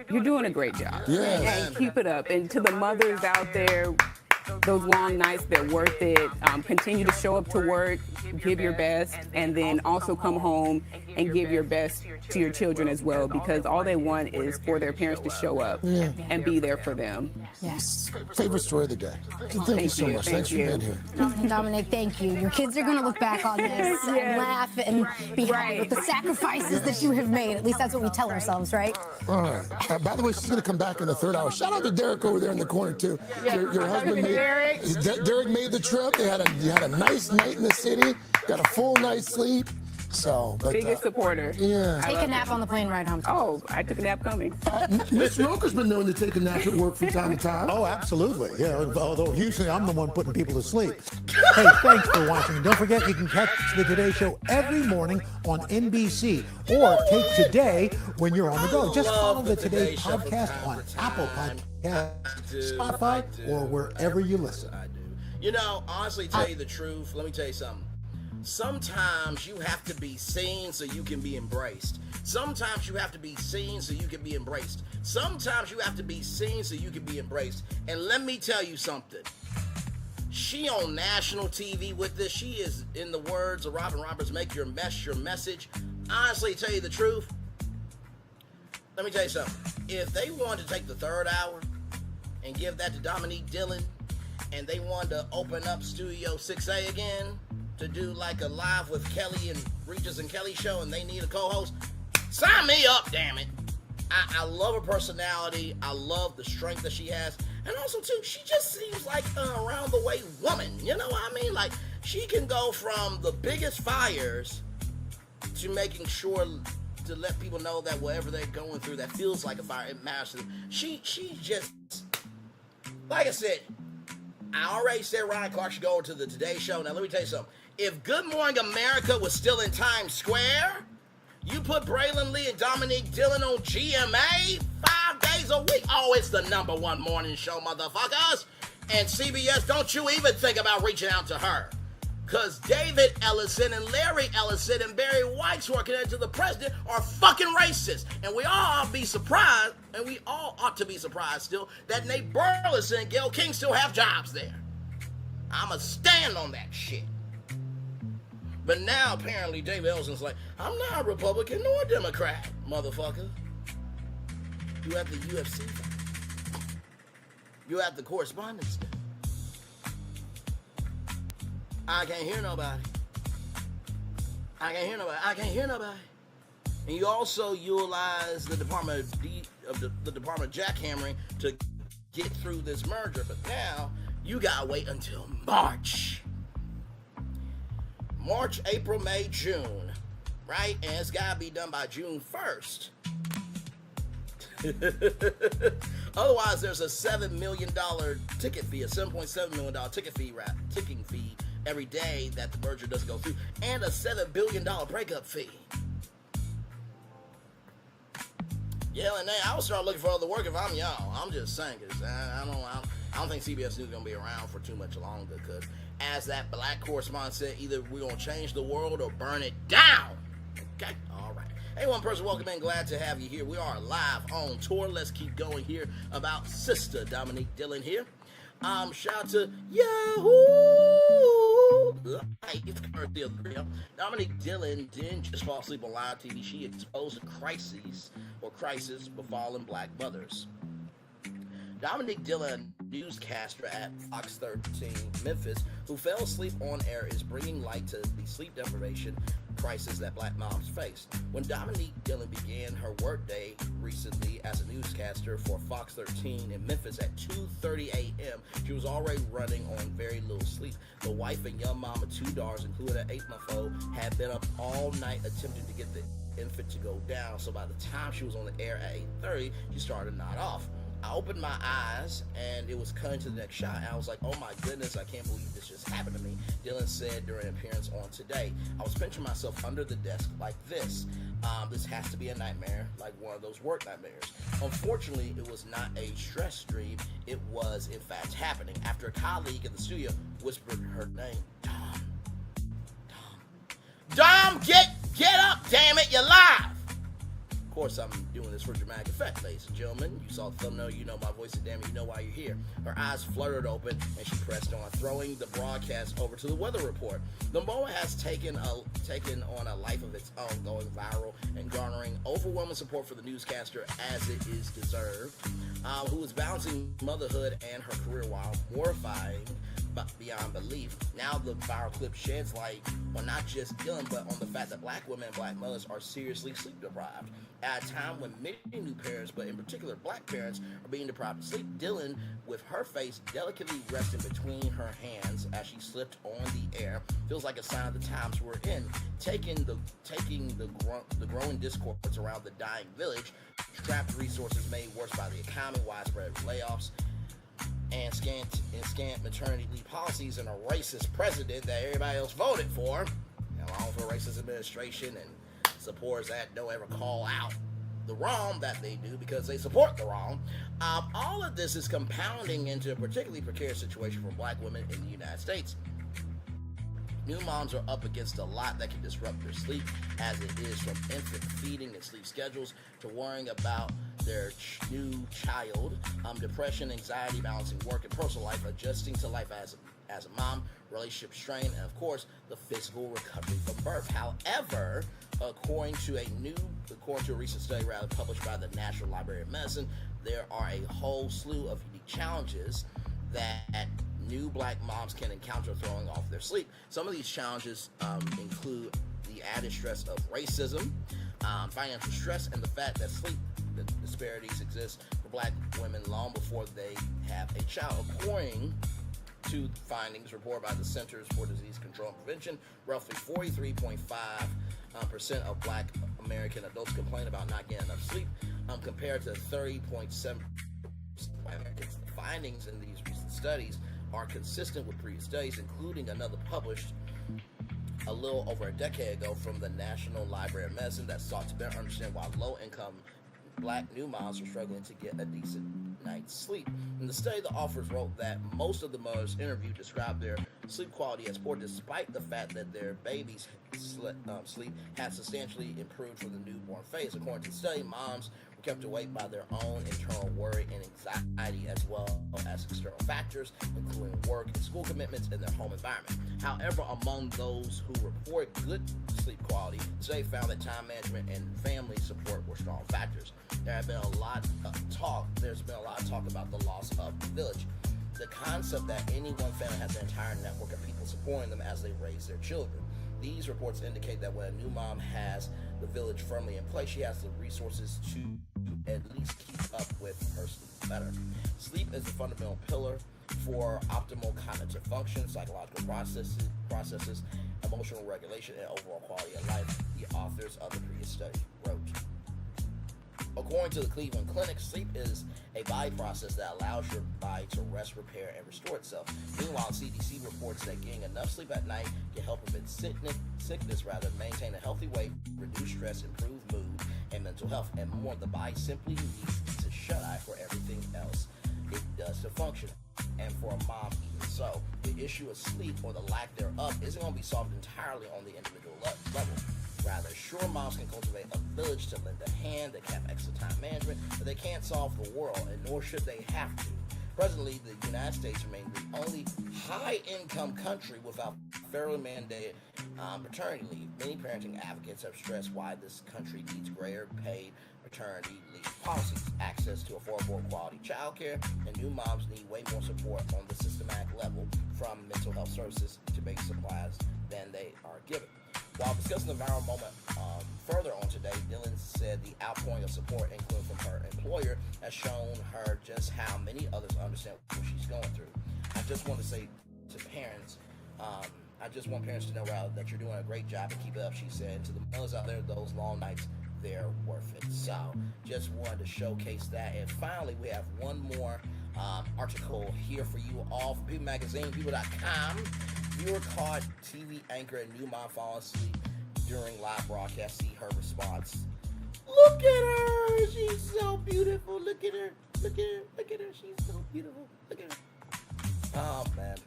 you're doing a great job. And keep it up. And to the mothers out there, those long nights, they're worth it. Continue to show up to work, give your best, and then also come home and give your best to your children as well, because all they want is for their parents to show up and be there for them. Yes. Favorite story of the day. Thank you so much. Thanks for being here. Dominique, thank you. Your kids are going to look back on this and laugh and be happy with the sacrifices that you have made. At least that's what we tell ourselves, right? All right. By the way, she's going to come back in the third hour. Shout out to Derek over there in the corner, too. Your husband Derek made the trip. They had a nice night in the city. Got a full night's sleep. So, biggest supporter. Take a nap on the plane ride home. Oh, I took a nap coming. Miss Roker's been known to take a nap at work from time to time. Oh, absolutely. Yeah, although usually I'm the one putting people to sleep. Hey, thanks for watching. Don't forget you can catch the Today Show every morning on NBC, or take Today when you're on the go. Just follow the Today podcast on Apple Podcasts, Spotify, or wherever you listen. You know, honestly, tell you the truth, let me tell you something. Sometimes you have to be seen so you can be embraced. Sometimes you have to be seen so you can be embraced. Sometimes you have to be seen so you can be embraced. And let me tell you something. She on national TV with this. She is, in the words of Robin Roberts, make your message. Honestly, tell you the truth. Let me tell you something. If they wanted to take the third hour and give that to Dominique Dillon, and they wanted to open up Studio 6A again, to do like a live with Kelly and Regis and Kelly show, and they need a co-host, sign me up, damn it. I love her personality. I love the strength that she has. And also, too, she just seems like an around-the-way woman. You know what I mean? Like, she can go from the biggest fires to making sure to let people know that whatever they're going through that feels like a fire, it matters to them. She just, like I said, I already said Ryan Clark should go to the Today Show. Now, let me tell you something. If Good Morning America was still in Times Square, you put Braylon Lee and Dominique Dillon on GMA 5 days a week. Oh, it's the #1 morning show, motherfuckers. And CBS, don't you even think about reaching out to her. Because David Ellison and Larry Ellison and Barry White, who are connected to the president, are fucking racist. And we all ought to be surprised, still, that Nate Burleson and Gayle King still have jobs there. I'ma stand on that shit. But now, apparently, David Ellison's like, I'm not a Republican nor a Democrat, motherfucker. You at the UFC fight. You at the correspondence day. I can't hear nobody. And you also utilize the Department of the Department of Jackhammering to get through this merger. But now, you gotta wait until March. March, April, May, June, right? And it's gotta be done by June 1st. Otherwise, there's a $7 million ticket fee, a $7.7 million ticking fee every day that the merger doesn't go through, and a $7 billion breakup fee. Yeah, and then I would start looking for other work if I'm y'all. I'm just saying, because I don't think CBS News is going to be around for too much longer, because as that black correspondent said, either we're going to change the world or burn it down. Okay? All right. Hey, one person, welcome in. Glad to have you here. We are live on tour. Let's keep going here about Sister Dominique Dillon here. Shout out to Yahoo! Dominique Dillon didn't just fall asleep on live TV. She exposed a crisis befalling black mothers. Dominique Dillon, newscaster at Fox 13 Memphis, who fell asleep on air, is bringing light to the sleep deprivation crisis that black moms face. When Dominique Dillon began her workday recently as a newscaster for Fox 13 in Memphis at 2:30 a.m., she was already running on very little sleep. The wife and young mom of 2 daughters, including an 8-month-old, had been up all night attempting to get the infant to go down. So by the time she was on the air at 8:30, she started to nod off. I opened my eyes, and it was cutting to the next shot. I was like, oh my goodness, I can't believe this just happened to me. Dillon said during an appearance on Today, I was pinching myself under the desk like this. This has to be a nightmare, like one of those work nightmares. Unfortunately, it was not a stress dream. It was, in fact, happening. After a colleague in the studio whispered her name, Dom, get up, damn it, you're live. Of course, I'm doing this for dramatic effect, ladies and gentlemen. You saw the thumbnail, you know my voice, and damn it, you know why you're here. Her eyes fluttered open, and she pressed on, throwing the broadcast over to the weather report. The moment has taken on a life of its own, going viral and garnering overwhelming support for the newscaster, as it is deserved, who is balancing motherhood and her career while mortifying beyond belief. Now the viral clip sheds light on not just Dillon, but on the fact that black women and black mothers are seriously sleep deprived. At a time when many new parents, but in particular black parents, are being deprived of sleep, Dillon, with her face delicately resting between her hands as she slipped on the air, feels like a sign of the times we're in, taking the growing discourse around the dying village, trapped resources made worse by the economy, widespread layoffs, and scant maternity leave policies, and a racist president that everybody else voted for, along with a racist administration and supporters that don't ever call out the wrong that they do because they support the wrong. All of this is compounding into a particularly precarious situation for black women in the United States. New moms are up against a lot that can disrupt their sleep, as it is from infant feeding and sleep schedules to worrying about their new child, depression, anxiety, balancing work and personal life, adjusting to life as a mom, relationship strain, and of course, the physical recovery from birth. However, according to a recent study published by the National Library of Medicine, there are a whole slew of unique challenges that new black moms can encounter throwing off their sleep. Some of these challenges include the added stress of racism, financial stress, and the fact that sleep disparities exist for black women long before they have a child. According to findings reported by the Centers for Disease Control and Prevention, roughly 43.5% of black American adults complain about not getting enough sleep, compared to 30.7% of Americans. The findings in these recent studies are consistent with previous studies, including another published a little over a decade ago from the National Library of Medicine that sought to better understand why low-income black new moms are struggling to get a decent night's sleep. In the study, the authors wrote that most of the mothers interviewed described their sleep quality as poor, despite the fact that their babies' sleep had substantially improved from the newborn phase. According to the study, moms were kept awake by their own internal worry and anxiety, as well as external factors, including work and school commitments in their home environment. However, among those who report good sleep quality, they found that time management and family support were strong factors. There's been a lot of talk about the loss of the village. The concept that any one family has an entire network of people supporting them as they raise their children. These reports indicate that when a new mom has the village firmly in place, she has the resources to at least keep up with her sleep better. Sleep is a fundamental pillar for optimal cognitive function, psychological processes, emotional regulation, and overall quality of life, the authors of the previous study wrote. According to the Cleveland Clinic, sleep is a body process that allows your body to rest, repair, and restore itself. Meanwhile, CDC reports that getting enough sleep at night can help prevent sickness, maintain a healthy weight, reduce stress, improve mood, and mental health, and more. The body simply needs to shut eye for everything else it does to function. And for a mom, even so, the issue of sleep, or the lack thereof, isn't going to be solved entirely on the individual level. Rather, sure, moms can cultivate a village to lend a hand, they can have extra time management, but they can't solve the world, and nor should they have to. Presently, the United States remains the only high-income country without federally mandated paternity leave. Many parenting advocates have stressed why this country needs greater paid paternity leave policies, access to affordable quality childcare, and new moms need way more support on the systematic level, from mental health services to basic supplies, than they are given. While discussing the viral moment further on today, Dillon said the outpouring of support, including from her employer, has shown her just how many others understand what she's going through. I just want to say to parents, I just want parents to know that you're doing a great job and keep it up, she said. And to the mothers out there, those long nights, they're worth it. So, just wanted to showcase that. And finally, we have one more article here for you all from People Magazine, people.com. Viewer caught TV anchor and new mom falling asleep during live broadcast. See her response. Look at her. She's so beautiful. Look at her. Look at her. Look at her. She's so beautiful. Look at her. Oh, man.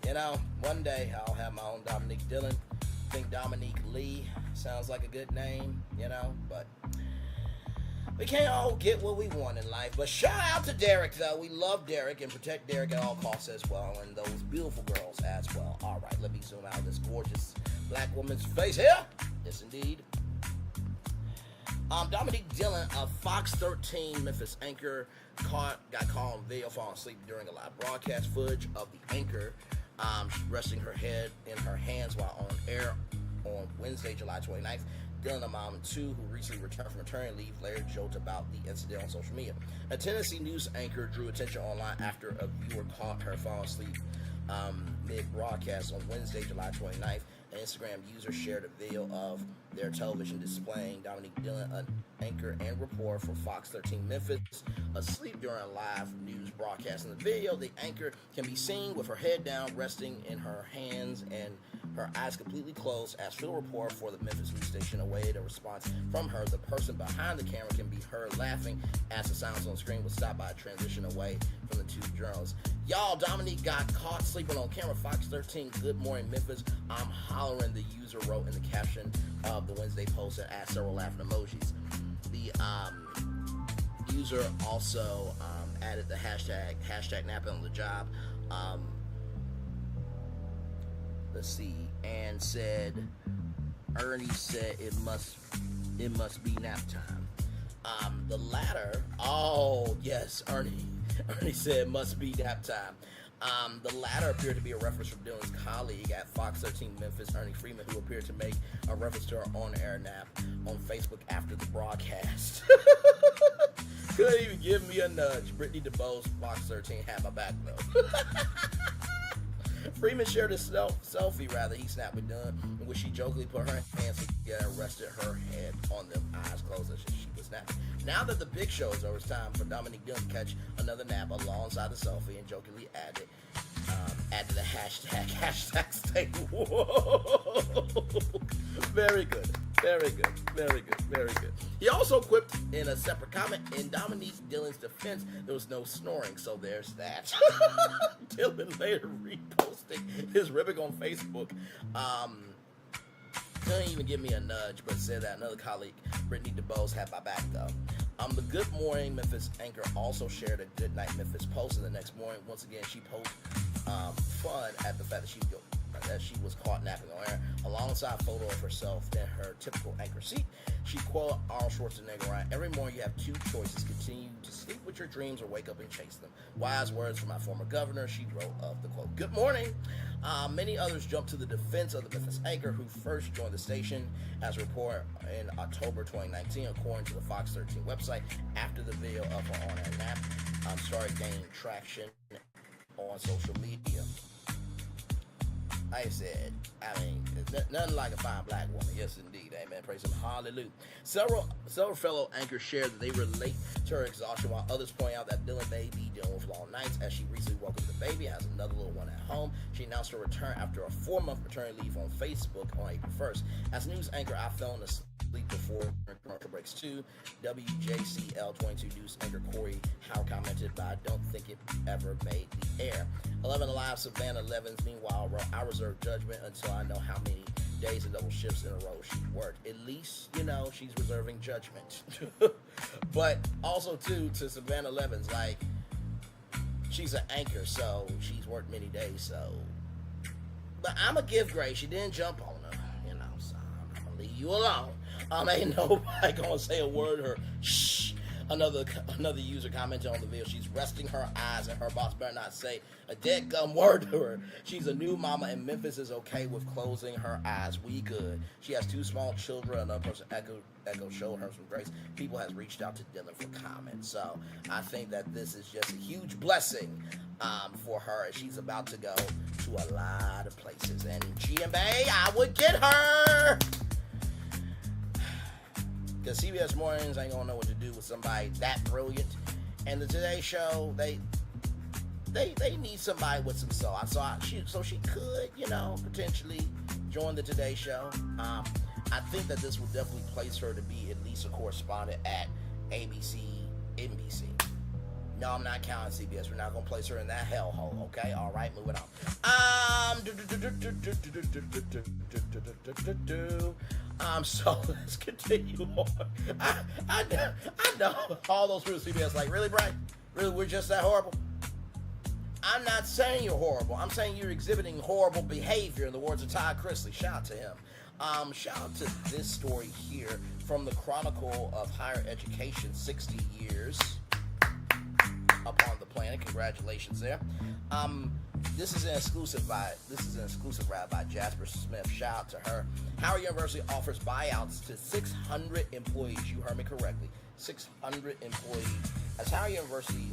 You know, one day I'll have my own Dominique Dillon. I think Dominique Lee sounds like a good name, you know, but we can't all get what we want in life. But shout out to Derek, though. We love Derek and protect Derek at all costs as well, and those beautiful girls as well. All right, let me zoom out this gorgeous black woman's face here. Yes, indeed. Dominique Dillon, a Fox 13 Memphis anchor, got caught on video falling asleep during a live broadcast. Footage of the anchor resting her head in her hands while on air on Wednesday, July 29th. Dillon, a mom of two who recently returned from maternity leave, later joked about the incident on social media. A Tennessee news anchor drew attention online after a viewer caught her falling asleep mid-broadcast on Wednesday, July 29th. An Instagram user shared a video of their television displaying Dominique Dillon, an anchor and reporter for Fox 13 Memphis, asleep during a live news broadcast. In the video, the anchor can be seen with her head down, resting in her hands and her eyes completely closed. As field reporter for the Memphis news station awaited a response from her, the person behind the camera can be heard laughing as the sounds on screen was stopped by a transition away from the two journalists. Y'all, Dominique got caught sleeping on camera. Fox 13, Good Morning Memphis. I'm hollering, the user wrote in the caption of the Wednesday post and added several laughing emojis. The user also added the hashtag napping on the job. Let's see, and said, Ernie said it must be nap time. The latter, oh yes, Ernie said it must be nap time. The latter appeared to be a reference from Dillon's colleague at Fox 13 Memphis, Ernie Freeman, who appeared to make a reference to her on-air nap on Facebook after the broadcast. Couldn't even give me a nudge. Brittany DeBose, Fox 13, had my back though. Freeman shared a selfie, he snapped with Dillon, in which she jokingly put her hands together and rested her head on them, eyes closed, as she was napping. Now that the big show is over, it's time for Dominique Dillon to catch another nap alongside the selfie and jokingly added the hashtag stay whoa. Very good. Very good. Very good. Very good. He also quipped in a separate comment, in Dominique Dillon's defense, there was no snoring, so there's that. Dillon later reposting his ribbing on Facebook. Couldn't even give me a nudge, but said that another colleague, Brittany DeBose, had my back though. The Good Morning Memphis anchor also shared a Good Night Memphis post, and the next morning, once again, she posted fun at the fact that she was caught napping on air, alongside a photo of herself in her typical anchor seat. She quoted Arnold Schwarzenegger, "Every morning you have two choices: continue to sleep with your dreams or wake up and chase them. Wise words from my former governor," she wrote of the quote. Good morning. Many others jumped to the defense of the Memphis anchor, who first joined the station as a reporter in October 2019, according to the Fox 13 website. After the video of her on-air nap started gaining traction on social media. I said, nothing like a fine black woman. Yes, indeed. Amen. Praise him. Hallelujah. Several fellow anchors shared that they relate to her exhaustion, while others point out that Dillon may be dealing with long nights, as she recently welcomed the baby and has another little one at home. She announced her return after a 4-month maternity leave on Facebook on April 1st. As news anchor, I fell into sleep before commercial breaks too. WJCL 22 News anchor Corey Howard commented, "But I don't think it ever made the air." 11 Alive Savannah Levins, meanwhile, wrote, "I reserve judgment until I know how many days and double shifts in a row she worked." At least, she's reserving judgment. But also, too, to Savannah Levins, like, she's an anchor, so she's worked many days, so. But I'm going to give grace. She didn't jump on her, so I'm going to leave you alone. Ain't nobody going to say a word or shh. Another user commented on the video, "She's resting her eyes and her boss better not say a dead gum word to her. She's a new mama and Memphis is okay with closing her eyes. We good. She has 2 small children." Another person echo showed her some grace. People has reached out to Dillon for comments. So I think that this is just a huge blessing for her, as she's about to go to a lot of places. And GMA, I would get her. Because CBS Mornings ain't gonna know what to do with somebody that brilliant, and the Today Show, they need somebody with some soul. So she could, potentially join the Today Show. I think that this would definitely place her to be at least a correspondent at ABC, NBC. No, I'm not counting CBS. We're not gonna place her in that hellhole. Okay, all right, moving on. So let's continue on. I know all those people at CBS like, really, Brian? Really, we're just that horrible? I'm not saying you're horrible. I'm saying you're exhibiting horrible behavior, in the words of Todd Chrisley. Shout out to him. Shout out to this story here from the Chronicle of Higher Education, 60 years upon the planet. Congratulations there. This is an exclusive ride by Jasper Smith. Shout out to her. Howard University offers buyouts to 600 employees. You heard me correctly. 600 employees. As Howard University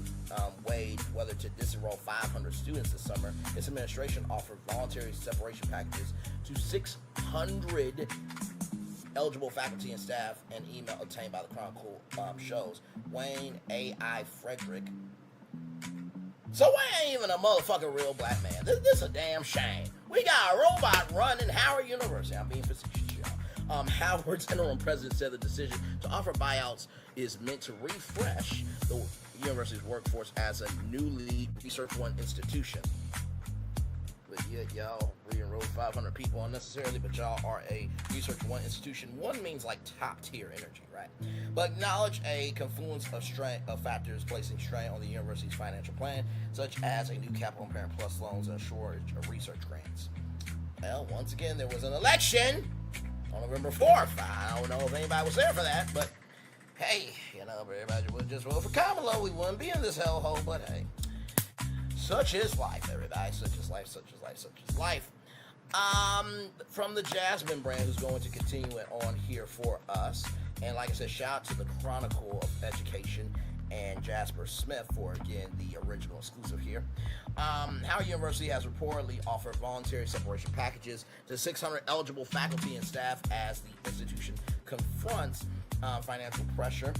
weighed whether to disenroll 500 students this summer, its administration offered voluntary separation packages to 600 eligible faculty and staff. An email obtained by the Chronicle shows Wayne A.I. Frederick. So Wayne ain't even a motherfucking real black man. This is a damn shame. We got a robot running Howard University. I'm being facetious, y'all. Howard's interim president said the decision to offer buyouts is meant to refresh the university's workforce as a newly Research One institution. But yet y'all re-enrolled 500 people unnecessarily, but y'all are a Research One institution. One means like top tier energy, right? But acknowledge a confluence of factors placing strain on the university's financial plan, such as a new capital and Parent Plus loans and a shortage of research grants. Well, once again, there was an election on November 4th. I don't know if anybody was there for that, but hey, everybody would just vote for Kamala. We wouldn't be in this hellhole, but hey. Such is life, everybody. Such is life, such is life, such is life. From the Jasmine brand, who's going to continue it on here for us. And like I said, shout out to the Chronicle of Education and Jasper Smith for, again, the original exclusive here. Howard University has reportedly offered voluntary separation packages to 600 eligible faculty and staff as the institution confronts financial pressure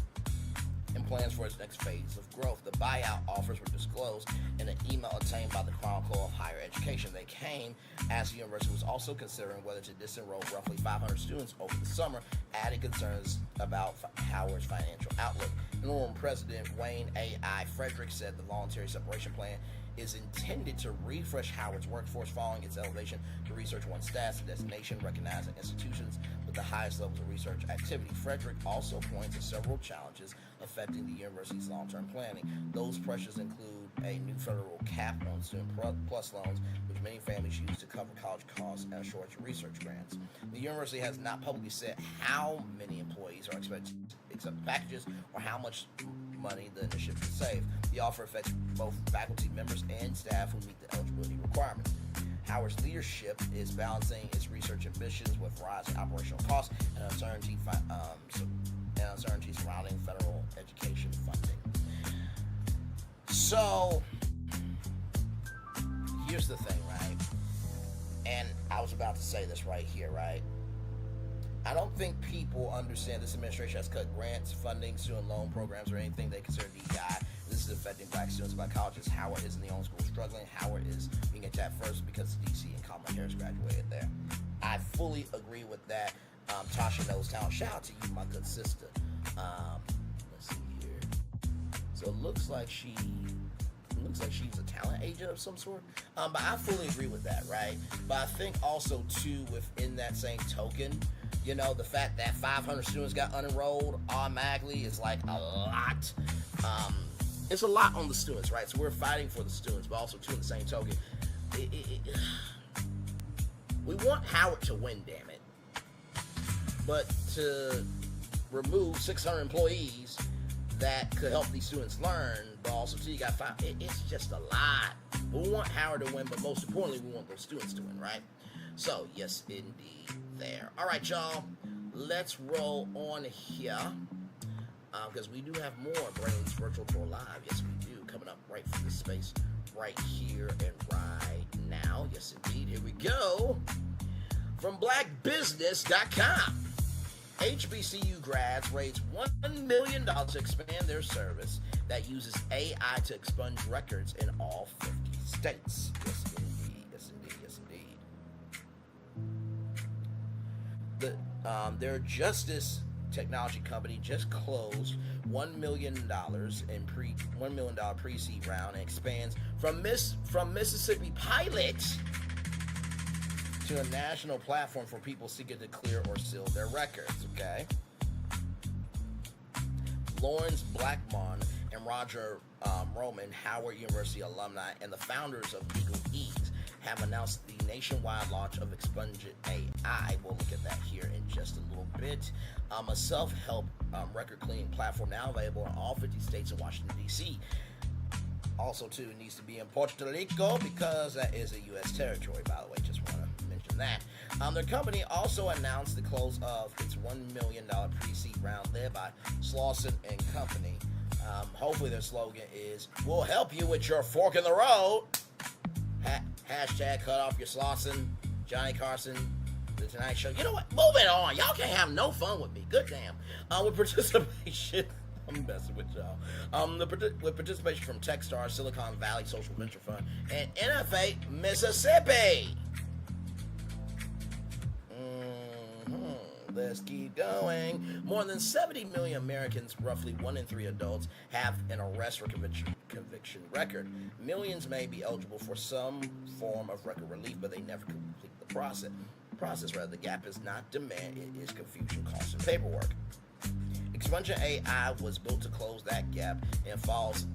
and plans for its next phase of growth. The buyout offers were disclosed in an email obtained by the Chronicle of Higher Education. They came as the university was also considering whether to disenroll roughly 500 students over the summer, adding concerns about Howard's financial outlook. Interim President Wayne A.I. Frederick said the voluntary separation plan is intended to refresh Howard's workforce following its elevation to Research One status, a designation recognizing institutions with the highest levels of research activity. Frederick also points to several challenges affecting the university's long-term planning. Those pressures include a new federal cap on student plus loans, which many families use to cover college costs and shortage of research grants. The university has not publicly said how many employees are expected to accept packages or how much money the initiative can save. The offer affects both faculty members and staff who meet the eligibility requirements. Howard's leadership is balancing its research ambitions with rising operational costs and uncertainty surrounding federal education funding. So, here's the thing, right? And I was about to say this right here, right? I don't think people understand this administration has cut grants, funding, student loan programs, or anything they consider DEI. This is affecting black students by colleges. Howard isn't the only school struggling. Howard is being attacked first because DC and Kamala Harris graduated there. I fully agree with that. Tasha knows talent. Shout out to you, my good sister. Let's see here. So it looks like she's a talent agent of some sort. But I fully agree with that, right? But I think also too, within that same token, you know, the fact that 500 students got unenrolled automatically is like a lot. It's a lot on the students, right? So we're fighting for the students, but also too, in the same token, we want Howard to win, damn it. But to remove 600 employees that could help these students learn, but also too, you got five. It's just a lot. But we want Howard to win, but most importantly, we want those students to win, right? So yes, indeed, there. All right, y'all. Let's roll on here. Because we do have more Brains Virtual Tour Live. Yes, we do. Coming up right from this space right here and right now. Yes, indeed. Here we go. From blackbusiness.com. HBCU grads raised $1 million to expand their service that uses AI to expunge records in all 50 states. Yes, indeed. Yes, indeed. Yes, indeed. Their justice technology company just closed $1 million pre-seed round and expands from Mississippi pilot to a national platform for people seeking to clear or seal their records. Okay. Lawrence Blackmon and Roger Roman, Howard University alumni and the founders of Legal Ease, have announced the nationwide launch of Expungementai. We'll look at that here in just a little bit. A self-help record cleaning platform now available in all 50 states and Washington, D.C. Also, too, it needs to be in Puerto Rico because that is a U.S. territory, by the way. Just want to mention that. Their company also announced the close of its $1 million pre-seed round led by Slauson and Company. Hopefully their slogan is, "We'll help you with your fork in the road." Hashtag cut off your Slauson, Johnny Carson, The Tonight Show. You know what? Moving on. Y'all can't have no fun with me. Good damn. With participation, I'm messing with y'all. With participation from Techstars, Silicon Valley Social Venture Fund, and NFA Mississippi. Let's keep going. More than 70 million Americans, roughly 1 in 3 adults, have an arrest or conviction record. Millions may be eligible for some form of record relief, but they never complete the process. The gap is not demand, it is confusion, cost, and paperwork. Expungementai was built to close that gap and it follows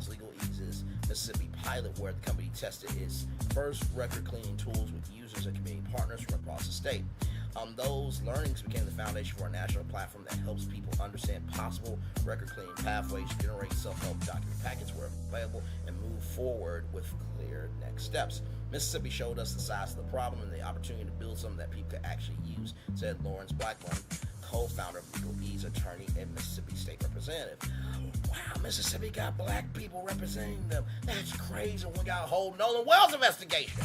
Legal Ease's Mississippi pilot, where the company tested its first record cleaning tools with users and community partners from across the state. Those learnings became the foundation for a national platform that helps people understand possible record cleaning pathways, generate self-help document packets where available, and move forward with clear next steps. Mississippi showed us the size of the problem and the opportunity to build something that people could actually use, said Lawrence Blackmon, co-founder of Legal Ease, attorney and Mississippi State Representative. Wow, Mississippi got black people representing them. That's crazy. We got a whole Nolan Wells investigation.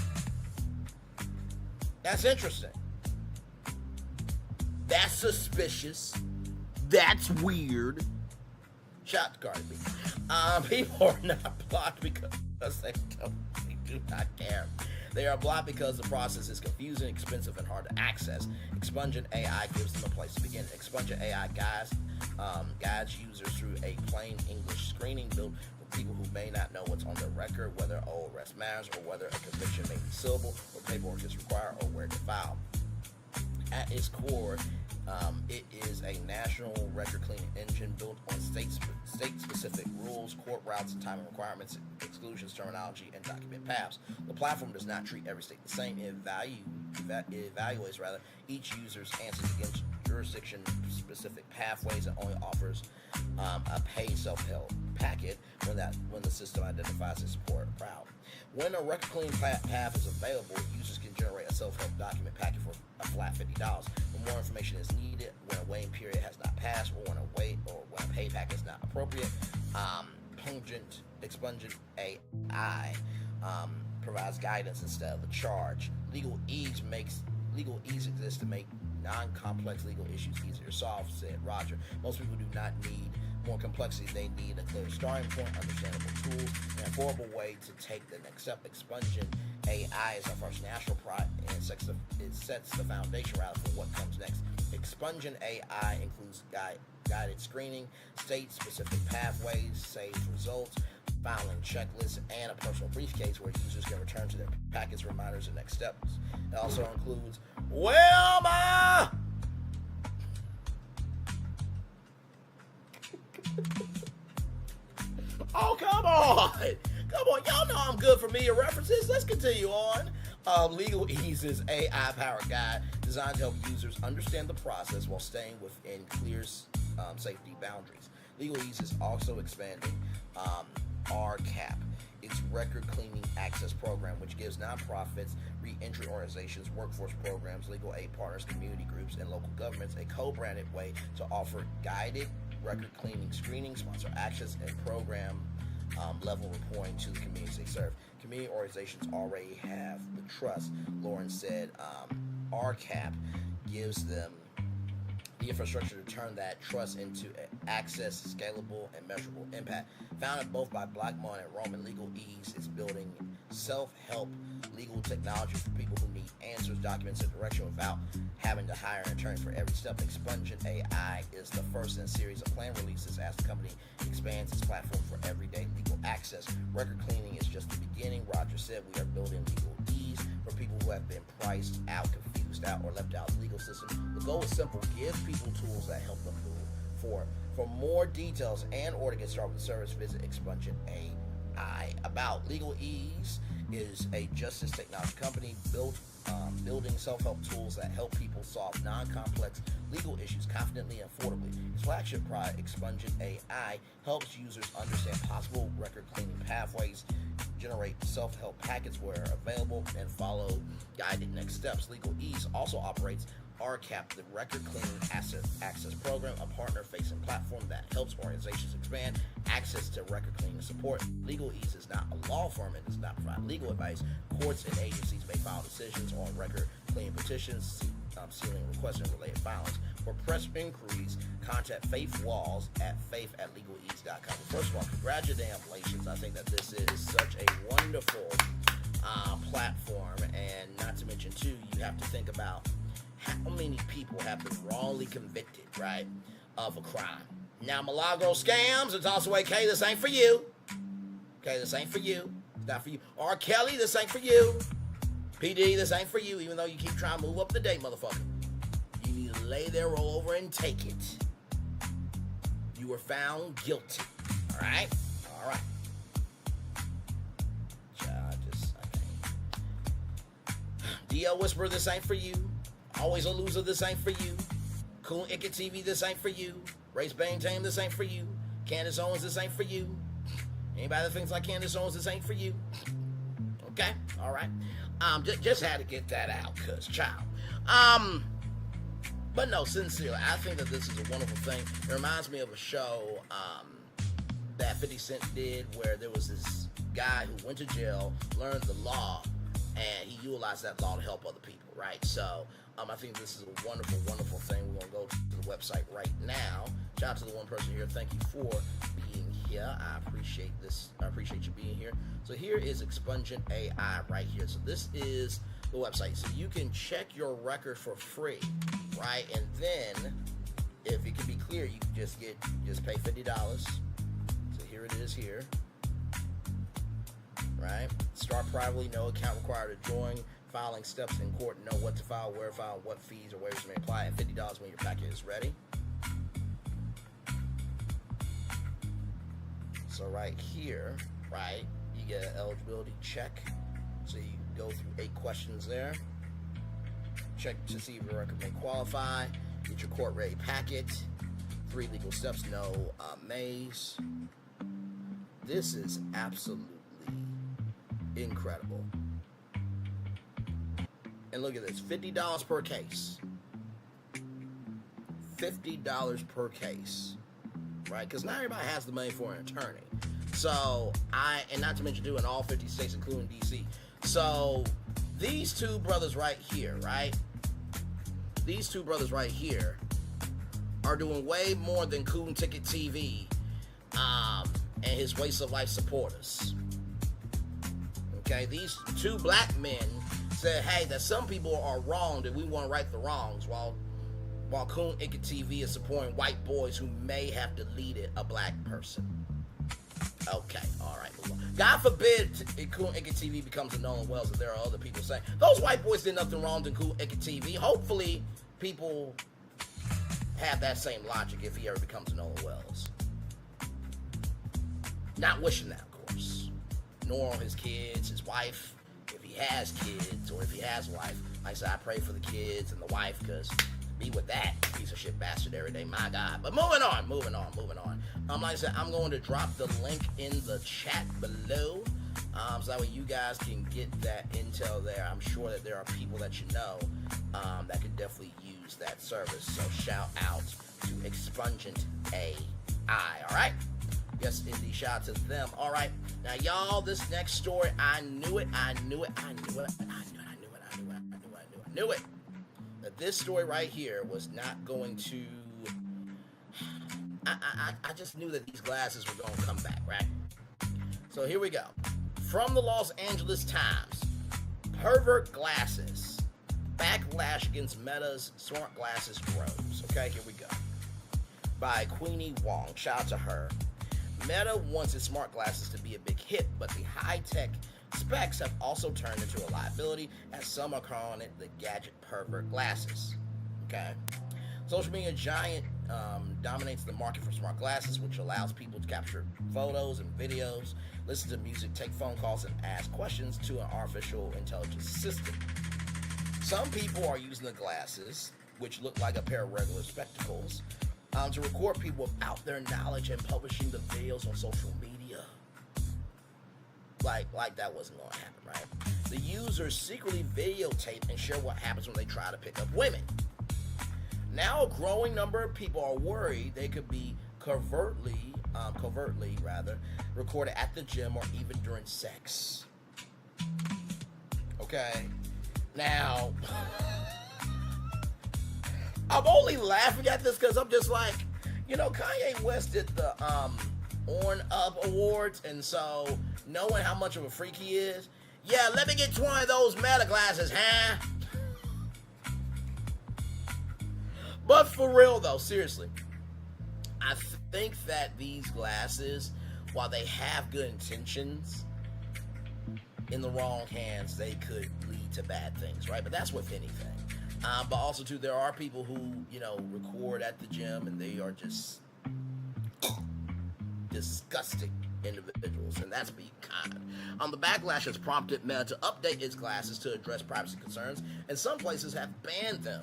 That's interesting. That's suspicious. That's weird. Shout out to Cardi B. People are not blocked because they do not care. They are blocked because the process is confusing, expensive, and hard to access. Expungementai gives them a place to begin. Expungementai guides users through a plain English screening built for people who may not know what's on their record, whether old arrest matters, or whether a conviction may be sealable, or paperwork is required, or where to file. At its core, it is a national record cleaning engine built on state-specific rules, court routes, and timing requirements, exclusions, terminology, and document paths. The platform does not treat every state the same. It evaluates each user's answers against jurisdiction-specific pathways and only offers a paid self-help packet when the system identifies a support route. When a record cleaning path is available, users can generate a self-help document packet for a flat $50. When more information is needed, when a waiting period has not passed, or when a pay packet is not appropriate, Expungementai provides guidance instead of a charge. Legal ease exists to make non-complex legal issues easier to solve, said Roger. Most people do not need more complexity. They need a clear starting point, understandable tools, and affordable way to take the next step. Expungementai is our first national product, and it sets the foundation for what comes next. Expungementai includes guided screening, state-specific pathways, saved results, filing checklists, and a personal briefcase where users can return to their packets, reminders, and next steps. It also includes Wilma! Oh, come on! Come on, y'all know I'm good for media references. Let's continue on. Legal Ease is AI-powered guide designed to help users understand the process while staying within clear safety boundaries. Legal Ease is also expanding RCAP, its record cleaning access program, which gives nonprofits, re-entry organizations, workforce programs, legal aid partners, community groups, and local governments a co-branded way to offer guided record cleaning screening, sponsor access, and program level reporting to the communities they serve. Community organizations already have the trust, Lauren said. RCAP gives them the infrastructure to turn that trust into access, scalable, and measurable impact. Founded both by Black Mon and Roman, Legal Ease is building self-help legal technology for people who need answers, documents, and direction without having to hire an attorney for every step. Expungementai is the first in a series of planned releases as the company expands its platform for everyday legal access. Record cleaning is just the beginning. Roger said, we are building Legal Ease for people who have been priced out, confused out, or left out of the legal system. The goal is simple: give people tools that help them move forward. For more details and or to get started with the service, visit Expungementai. About Legal Ease is a justice technology company building self-help tools that help people solve non-complex legal issues confidently and affordably. Its flagship product, Expungementai, helps users understand possible record cleaning pathways, generate self-help packets where available, and follow guided next steps. Legal Ease also operates RCAP, the Record Cleaning Access Program, a partner-facing platform that helps organizations expand access to record cleaning support. Legal Ease is not a law firm and does not provide legal advice. Courts and agencies may file decisions on record cleaning petitions, sealing requests, and related filings. For press inquiries, contact Faith Walls at faith@legalease.com. First of all, congratulations. I think that this is such a wonderful platform, and not to mention, too, you have to think about how many people have been wrongly convicted, right, of a crime. Now, Milagro scams, it's also AK, this ain't for you. Okay, this ain't for you. It's not for you. R. Kelly, this ain't for you. PD, this ain't for you, even though you keep trying to move up the date, motherfucker. You need to lay there, roll over, and take it. You were found guilty. All right? All right. I can't. DL Whisper, this ain't for you. Always a Loser, this ain't for you. Cool Icket TV, this ain't for you. Race Bang Tame, this ain't for you. Candace Owens, this ain't for you. Anybody that thinks like Candace Owens, this ain't for you. Okay? All right. Just had to get that out, cuz, child. But no, sincerely, I think that this is a wonderful thing. It reminds me of a show that 50 Cent did where there was this guy who went to jail, learned the law, and he utilized that law to help other people. right? So I think this is a wonderful, wonderful thing. We're going to go to the website right now. Shout out to the one person here. Thank you for being here. I appreciate this. I appreciate you being here. So here is Expungementai right here. So this is the website. So you can check your record for free, right? And then, if it can be clear, you can just pay $50. So here it is here. Right? Start privately, no account required to join, filing steps in court, know what to file, where to file, what fees or waivers may apply, and $50 when your packet is ready. So right here, right, you get an eligibility check. So you go through 8 questions there. Check to see if your record may qualify. Get your court-ready packet. 3 legal steps, no maze. This is absolutely incredible. And look at this, $50 per case. $50 per case, right? Because not everybody has the money for an attorney. So and not to mention doing all 50 states, including DC. So these two brothers right here, right? These two brothers right here are doing way more than Coon Ticket TV and his Waste of Life supporters. Okay, these 2 black men said, hey, that some people are wrong, that we want to right the wrongs, while Coon Ticket TV is supporting white boys who may have deleted a black person. Okay, all right, move on. God forbid Coon Ticket TV becomes a Nolan Wells, and there are other people saying, those white boys did nothing wrong to Coon Ticket TV. Hopefully, people have that same logic if he ever becomes a Nolan Wells. Not wishing that, of course. Nor on his kids, his wife, if he has kids, or if he has a wife. Like I said, I pray for the kids and the wife, because be with that piece of shit bastard every day, my God. But moving on. Like I said, I'm going to drop the link in the chat below, so that way you guys can get that intel there. I'm sure that there are people that you know that could definitely use that service. So shout out to Expungementai. All right? Yes, indeed. Shout out to them. All right. Now, y'all, this next story, I knew it. That this story right here was not going to... I just knew that these glasses were going to come back, right? So here we go. From the Los Angeles Times, pervert glasses. Backlash against Meta's smart glasses grows. Okay, here we go. By Queenie Wong. Shout out to her. Meta wants its smart glasses to be a big hit, but the high-tech specs have also turned into a liability, as some are calling it the gadget pervert glasses. Okay? Social media giant dominates the market for smart glasses, which allows people to capture photos and videos, listen to music, take phone calls, and ask questions to an artificial intelligence system. Some people are using the glasses, which look like a pair of regular spectacles, to record people without their knowledge and publishing the videos on social media. Like that wasn't going to happen, right? The users secretly videotape and share what happens when they try to pick up women. Now a growing number of people are worried they could be covertly recorded at the gym or even during sex. Okay? Now... I'm only laughing at this because I'm just like, Kanye West did the On Up Awards, and so knowing how much of a freak he is, yeah, let me get 20 of those Meta glasses, huh? But for real though, seriously, I think that these glasses, while they have good intentions, in the wrong hands, they could lead to bad things, right? But that's with anything. But also, too, there are people who, record at the gym, and they are just disgusting individuals, and that's being kind. The backlash has prompted Meta to update its glasses to address privacy concerns, and some places have banned them.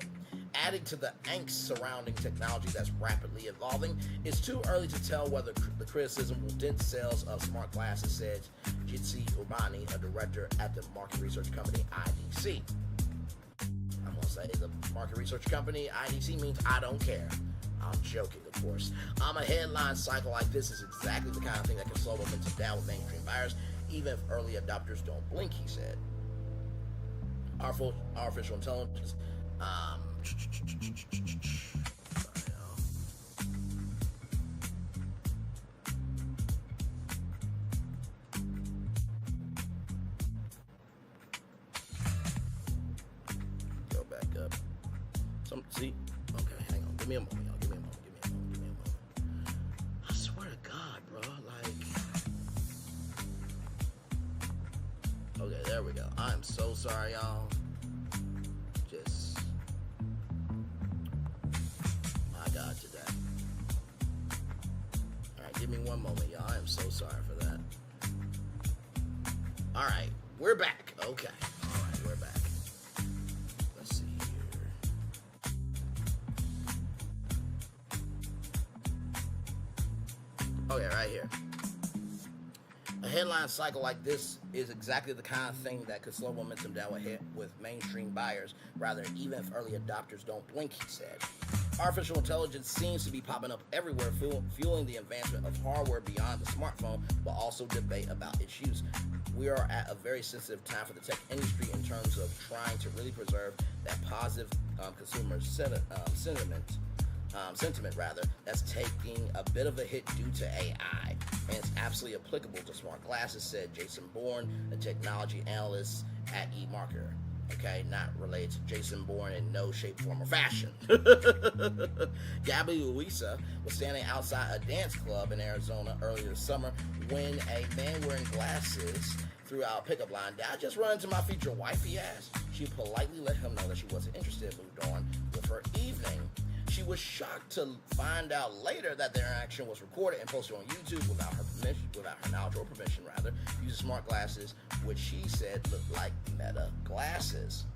Adding to the angst surrounding technology that's rapidly evolving, it's too early to tell whether the criticism will dent sales of smart glasses, said Jitsi Urbani, a director at the market research company IDC. I'm going to say the market research company IDC means I don't care. I'm joking, of course. A headline cycle like this is exactly the kind of thing that can slow momentum down with mainstream buyers, even if early adopters don't blink, he said. artificial intelligence. Go back up. See? Okay, hang on. Give me a moment, y'all. Give me a moment. I swear to God, bro. Okay, there we go. I'm so sorry, y'all. My God, today. All right, give me one moment, y'all. I am so sorry for that. All right, we're back. Okay. All right, we're back. Let's see here. Okay, right here. A headline cycle like this is exactly the kind of thing that could slow momentum down with mainstream buyers, rather even if early adopters don't blink, he said. Artificial intelligence seems to be popping up everywhere, fueling the advancement of hardware beyond the smartphone, but also debate about its use. We are at a very sensitive time for the tech industry in terms of trying to really preserve that positive consumer sentiment that's taking a bit of a hit due to AI, and it's absolutely applicable to smart glasses, said Jason Bourne, a technology analyst at eMarketer. Okay, not related to Jason Bourne in no shape, form, or fashion. Gabby Luisa was standing outside a dance club in Arizona earlier this summer when a man wearing glasses threw out a pickup line. "Did I just run into my future wife?" he asked. She politely let him know that she wasn't interested and moved on with her evening. She was shocked to find out later that their interaction was recorded and posted on YouTube without her knowledge or permission, using smart glasses, which she said looked like Meta glasses.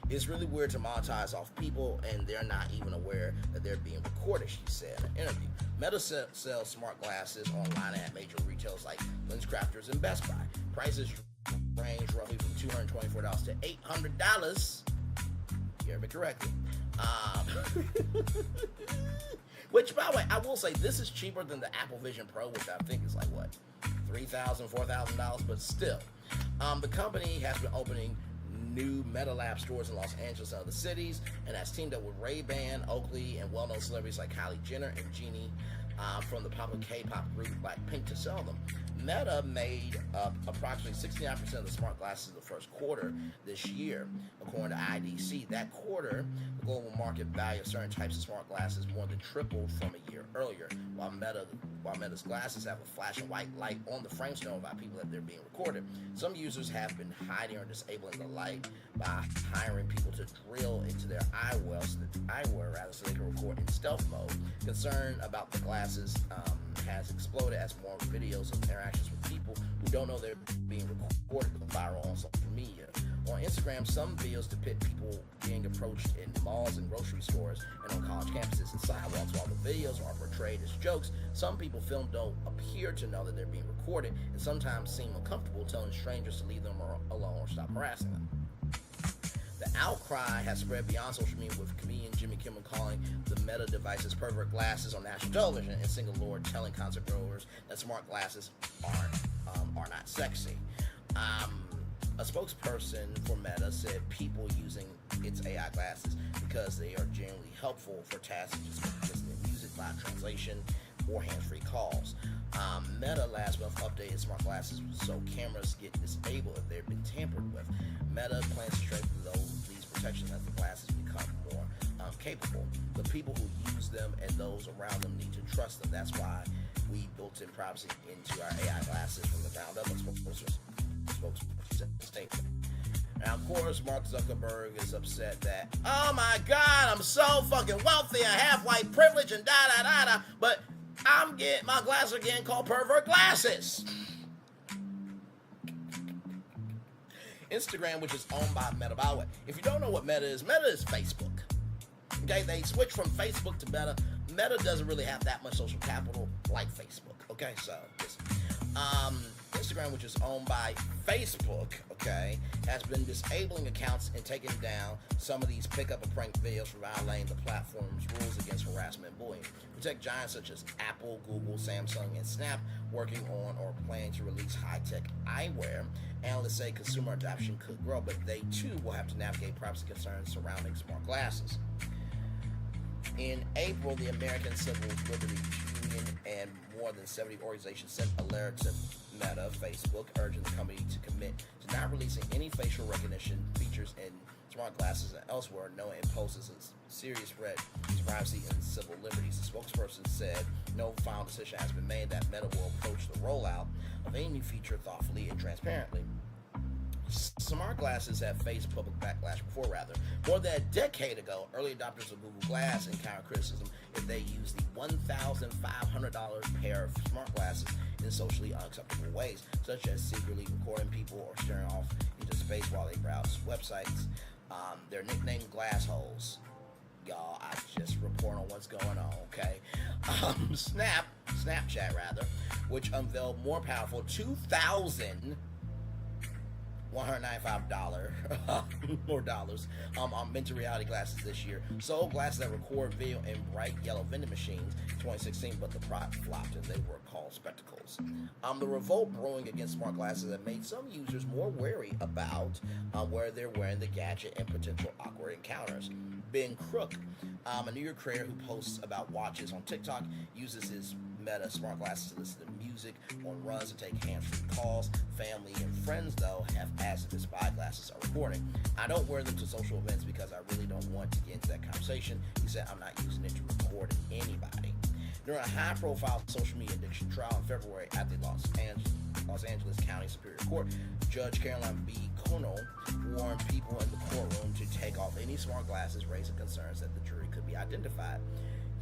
It's really weird to monetize off people, and they're not even aware that they're being recorded, she said in an interview. Meta sells smart glasses online at major retailers like LensCrafters and Best Buy. Prices range roughly from $224 to $800. You heard me correctly. Which, by the way, I will say this is cheaper than the Apple Vision Pro, which I think is like, what, $3,000, $4,000, but still. The company has been opening new Meta Lab stores in Los Angeles and other cities, and has teamed up with Ray-Ban, Oakley, and well-known celebrities like Kylie Jenner and Jeannie from the popular K-pop group Blackpink to sell them. Meta made up approximately 69% of the smart glasses in the first quarter this year, according to IDC. That quarter, the global market value of certain types of smart glasses more than tripled from a year earlier. While Meta's glasses have a flashing white light on the frame to notify people that they're being recorded, some users have been hiding or disabling the light by hiring people to drill into their eyewear so they can record in stealth mode. Concern about the glasses has exploded as more videos of interactions with people who don't know they're being recorded go viral on social media. On Instagram, some videos depict people being approached in malls and grocery stores and on college campuses and sidewalks. While the videos are portrayed as jokes, some people filmed don't appear to know that they're being recorded and sometimes seem uncomfortable telling strangers to leave them alone or stop harassing them. The outcry has spread beyond social media, with comedian Jimmy Kimmel calling the Meta devices pervert glasses on national television, and Single Lord telling concert goers that smart glasses are not sexy. A spokesperson for Meta said people using its AI glasses because they are generally helpful for tasks such as listening to music, live translation, or hands-free calls. Meta last month updated smart glasses so cameras get disabled if they've been tampered with. Meta plans to strengthen these protections as the glasses become more capable. The people who use them and those around them need to trust them. That's why we built in privacy into our AI glasses from the ground up. Statement. Now, of course, Mark Zuckerberg is upset that, oh my God, I'm so fucking wealthy, I have white privilege and da-da-da-da, but my glasses are getting called pervert glasses. Instagram, which is owned by Meta. By the way, if you don't know what Meta is Facebook. Okay, they switched from Facebook to Meta. Meta doesn't really have that much social capital like Facebook. Okay, so listen. Instagram, which is owned by Facebook, okay, has been disabling accounts and taking down some of these pick-up and prank videos for violating the platform's rules against harassment and bullying. Tech giants such as Apple, Google, Samsung, and Snap working on or planning to release high-tech eyewear. Analysts say consumer adoption could grow, but they too will have to navigate privacy concerns surrounding smart glasses. In April, the American Civil Liberties Union and more than 70 organizations sent a letter to Meta, Facebook, urging the company to commit to not releasing any facial recognition features in smart glasses and elsewhere, knowing it poses a serious threat to privacy and civil liberties. The spokesperson said no final decision has been made, that Meta will approach the rollout of any new feature thoughtfully and transparently. Smart glasses have faced public backlash before, rather. More than a decade ago, early adopters of Google Glass encountered criticism if they used the $1,500 pair of smart glasses in socially unacceptable ways, such as secretly recording people or staring off into space while they browse websites. They're nicknamed glass holes. Y'all, I just report on what's going on, okay? Snapchat, which unveiled more powerful $2,195 more dollars augmented reality glasses this year. Sold glasses that record video in bright yellow vending machines in 2016, but the product flopped and they were called spectacles. The revolt brewing against smart glasses have made some users more wary about where they're wearing the gadget and potential awkward encounters. Ben Crook, a New York creator who posts about watches on TikTok, uses his Meta smart glasses to listen to music on runs and take hands-free calls. Family and friends, though, have asked if his spyglasses are recording. I don't wear them to social events because I really don't want to get into that conversation. He said, I'm not using it to record anybody. During a high-profile social media addiction trial in February at the Los Angeles County Superior Court, Judge Caroline B. Connell warned people in the courtroom to take off any smart glasses, raising concerns that the jury could be identified.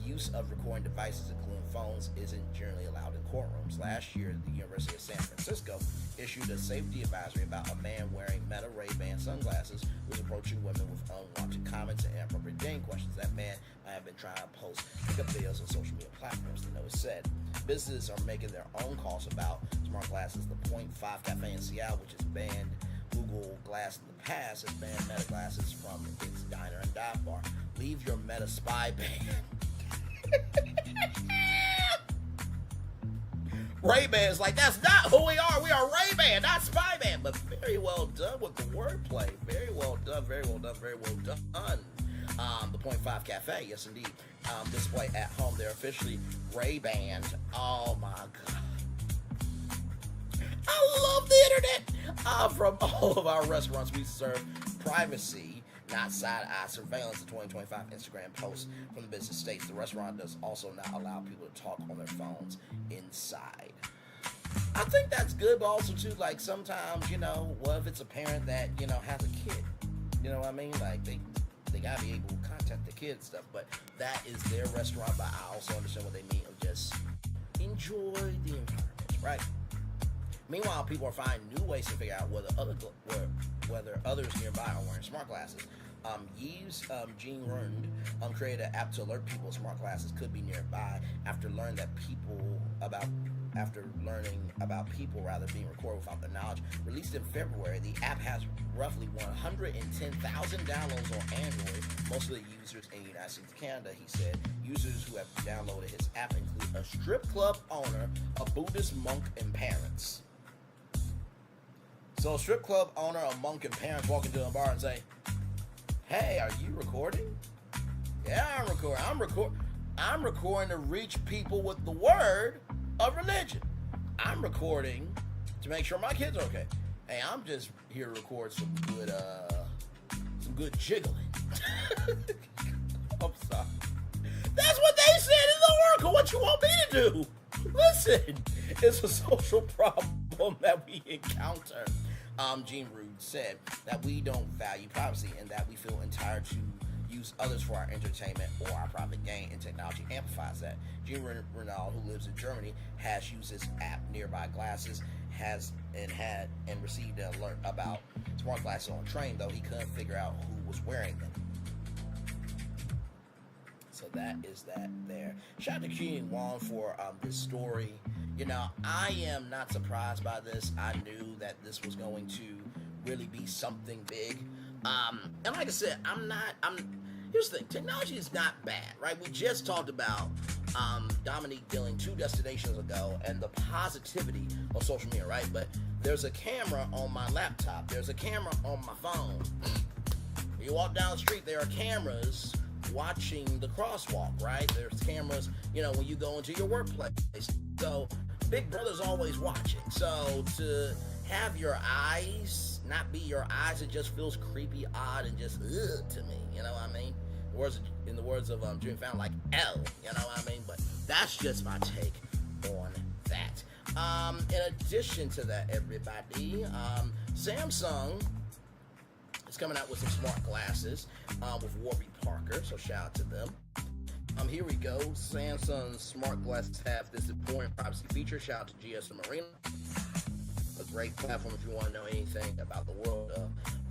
Use of recording devices, including phones, isn't generally allowed in courtrooms. Last year, the University of San Francisco issued a safety advisory about a man wearing Meta Ray-Ban sunglasses who was approaching women with unwanted comments and inappropriate dating questions. That man I have been trying to post pickup videos on social media platforms, the notice said. Businesses are making their own calls about smart glasses. The .5 Cafe in Seattle, which has banned Google Glass in the past, has banned Meta glasses from its diner and dive bar. Leave your Meta spy band. Ray-Ban's like, that's not who we are. We are Ray-Ban, not Spy-Ban. But very well done with the wordplay. Very well done, very well done, very well done. The .5 Cafe, yes indeed. Display at home. They're officially Ray-Ban. Oh my God. I love the internet. From all of our restaurants, we serve privacy, not side-eye surveillance. The 2025 Instagram post from the business states the restaurant does also not allow people to talk on their phones inside. I think that's good, but also too, like, sometimes, what if it's a parent that, has a kid? You know what I mean? Like, they gotta be able to contact the kid and stuff, but that is their restaurant, but I also understand what they mean of just enjoy the environment, right? Meanwhile, people are finding new ways to figure out whether others nearby are wearing smart glasses. Yves Jean Rund created an app to alert people smart glasses could be nearby after learning about people being recorded without their knowledge. Released in February, the app has roughly 110,000 downloads on Android, most of the users in the United States and Canada, he said. Users who have downloaded his app include a strip club owner, a Buddhist monk, and parents. So a strip club owner, a monk, and parents walk into a bar and say, hey, are you recording? Yeah, I'm recording. I'm recording to reach people with the word of religion. I'm recording to make sure my kids are okay. Hey, I'm just here to record some good jiggling. I'm sorry. That's what they said in the Oracle. What you want me to do? Listen, it's a social problem that we encounter. Jean Rude said that we don't value privacy and that we feel entitled to use others for our entertainment or our private gain, and technology amplifies that. Jean Renal, who lives in Germany, has used this app, Nearby Glasses, and received an alert about smart glasses on a train, though he couldn't figure out who was wearing them. So that is that there. Shout out to Keenan Wong for this story. You know, I am not surprised by this. I knew that this was going to really be something big. And like I said, here's the thing, technology is not bad, right? We just talked about Dominique Dillon 2 destinations ago and the positivity of social media, right? But there's a camera on my laptop. There's a camera on my phone. You walk down the street, there are cameras watching the crosswalk, right? There's cameras, you know, when you go into your workplace. So Big Brother's always watching. So to have your eyes not be your eyes, it just feels creepy, odd, and just ugh to me. You know what I mean? In the words of Jimmy Fallon, like L. You know what I mean? But that's just my take on that. In addition to that, everybody, Samsung is coming out with some smart glasses with Warby Parker, so shout out to them. Here we go. Samsung's smart glasses have this important privacy feature. Shout out to GSM Arena. A great platform if you want to know anything about the world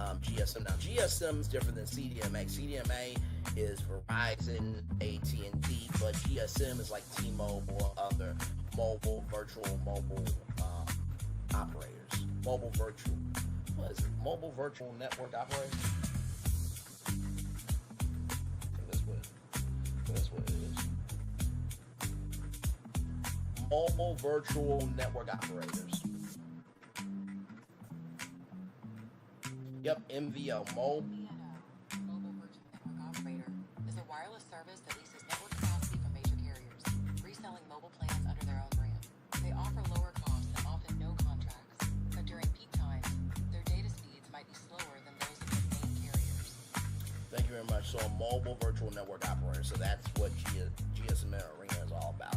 of GSM. Now, GSM is different than CDMA. CDMA is Verizon, AT&T, but GSM is like T-Mobile or other mobile operators. Mobile virtual network operators? That's what it is. Mobile virtual network operators. Yep, MVO. Mobile virtual network operator is a wireless service that leases network capacity from major carriers, reselling mobile plans under their own brand. They offer lower costs and often no contracts, but during peak times, their data speeds might be slower than those of the main carriers. Thank you very much. So a mobile virtual network operator. So that's what GSM Arena is all about.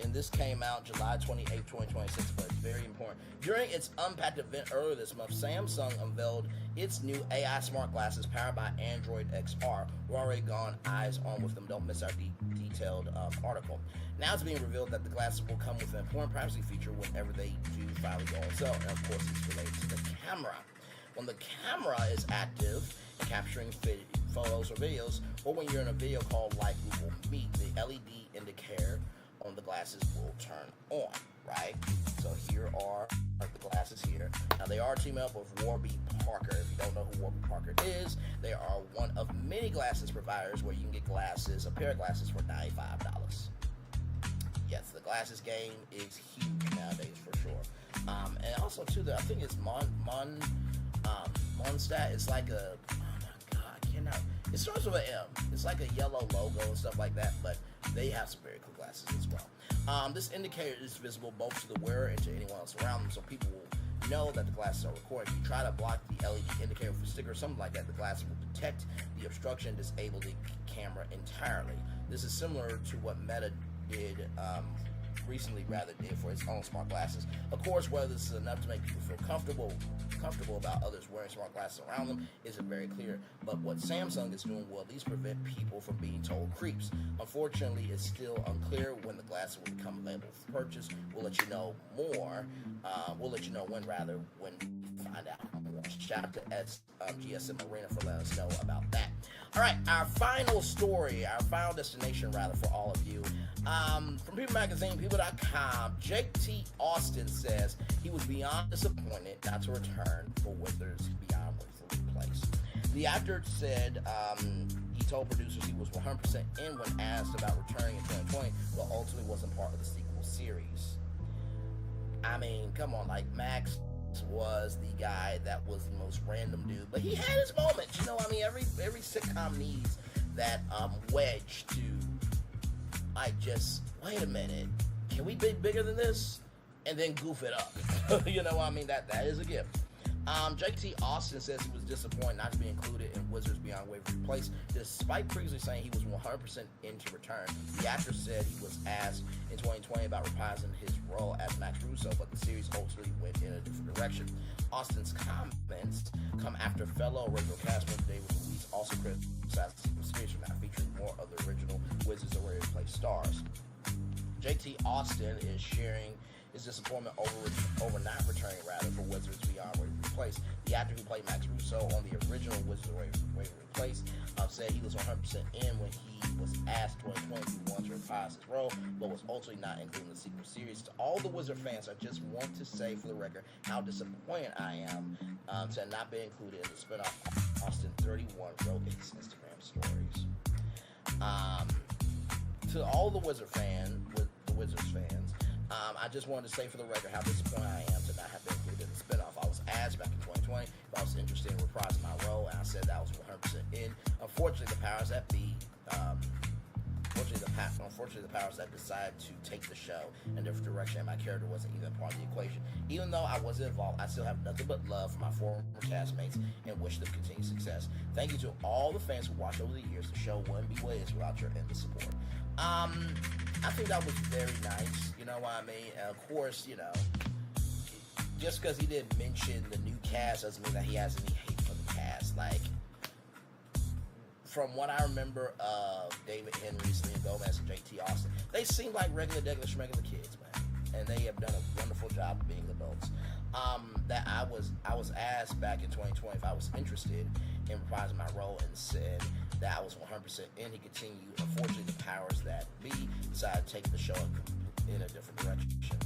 And this came out July 28, 2026, but it's very important. During its Unpacked event earlier this month, Samsung unveiled its new AI smart glasses powered by Android XR. We're already gone eyes on with them. Don't miss our detailed article. Now it's being revealed that the glasses will come with an important privacy feature whenever they do finally go on sale. And of course, it's related to the camera. When the camera is active and capturing photos or videos, or when you're in a video call like Google Meet, the LED indicator on the glasses will turn on, right? So here are the glasses here. Now they are teaming up with Warby Parker. If you don't know who Warby Parker is, they are one of many glasses providers where you can get glasses, a pair of glasses for $95. Yes, the glasses game is huge nowadays for sure. And also too, I think it's Monstat. It's like a, oh my god, I cannot. It starts with an M. It's like a yellow logo and stuff like that, but they have some very cool glasses as well. This indicator is visible both to the wearer and to anyone else around them, so people will know that the glasses are recording. If you try to block the LED indicator with a sticker or something like that, the glasses will detect the obstruction and disable the camera entirely. This is similar to what Meta did recently did for its own smart glasses. Of course, whether this is enough to make people feel comfortable about others wearing smart glasses around them isn't very clear, but what Samsung is doing will at least prevent people from being told creeps. Unfortunately, it's still unclear when the glasses will become available for purchase. We'll let you know more. We'll let you know when we find out more. Shout out to GSM Arena for letting us know about that. All right, our final story, our final destination for all of you. From People Magazine, People.com, JT Austin says he was beyond disappointed not to return for Wizards Beyond Wait for Replace. The actor said he told producers he was 100% in when asked about returning in 2020, but ultimately wasn't part of the sequel series. I mean, come on, like Max was the guy that was the most random dude, but he had his moments. You know, I mean, every sitcom needs that wedge to like just wait a minute, can we be bigger than this? And then goof it up. You know what I mean? That is a gift. JT Austin says he was disappointed not to be included in Wizards Beyond Wave Replace, despite previously saying he was 100% in to return. The actor said he was asked in 2020 about reprising his role as Max Russo, but the series ultimately went in a different direction. Austin's comments come after fellow original cast member David Luiz also criticized the series for not featuring more of the original Wizards or Wave Replace stars. JT Austin is sharing his disappointment over not returning for Wizards Beyond Wave Replace. Place. The actor who played Max Russo on the original Wizards of Waverly Place said he was 100% in when he was asked 2020 if he wanted to reprise his role, but was ultimately not including the sequel series. To all the Wizard fans, I just want to say for the record how disappointed I am to not be included in the spinoff. Austin 31 wrote in his Instagram stories. To all the Wizards fans, I just wanted to say for the record how disappointed I am to not have been included in the spinoff. I was asked back in 2020 if I was interested in reprising my role, and I said that I was 100% in. Unfortunately, the powers that be, unfortunately, the powers that decided to take the show in a different direction, and my character wasn't even part of the equation. Even though I wasn't involved, I still have nothing but love for my former castmates and wish them continued success. Thank you to all the fans who watched over the years. The show wouldn't be what it is without your endless support. I think that was very nice, you know what I mean? And of course, you know, just because he didn't mention the new cast doesn't mean that he has any hate for the cast. Like, from what I remember of David Henry, Selena Gomez, and JT Austin, they seem like regular kids, man. And they have done a wonderful job of being adults. That I was asked back in 2020 if I was interested in reprising my role, and said that I was 100% in. He continued. Unfortunately, the powers that be decided to take the show in a different direction.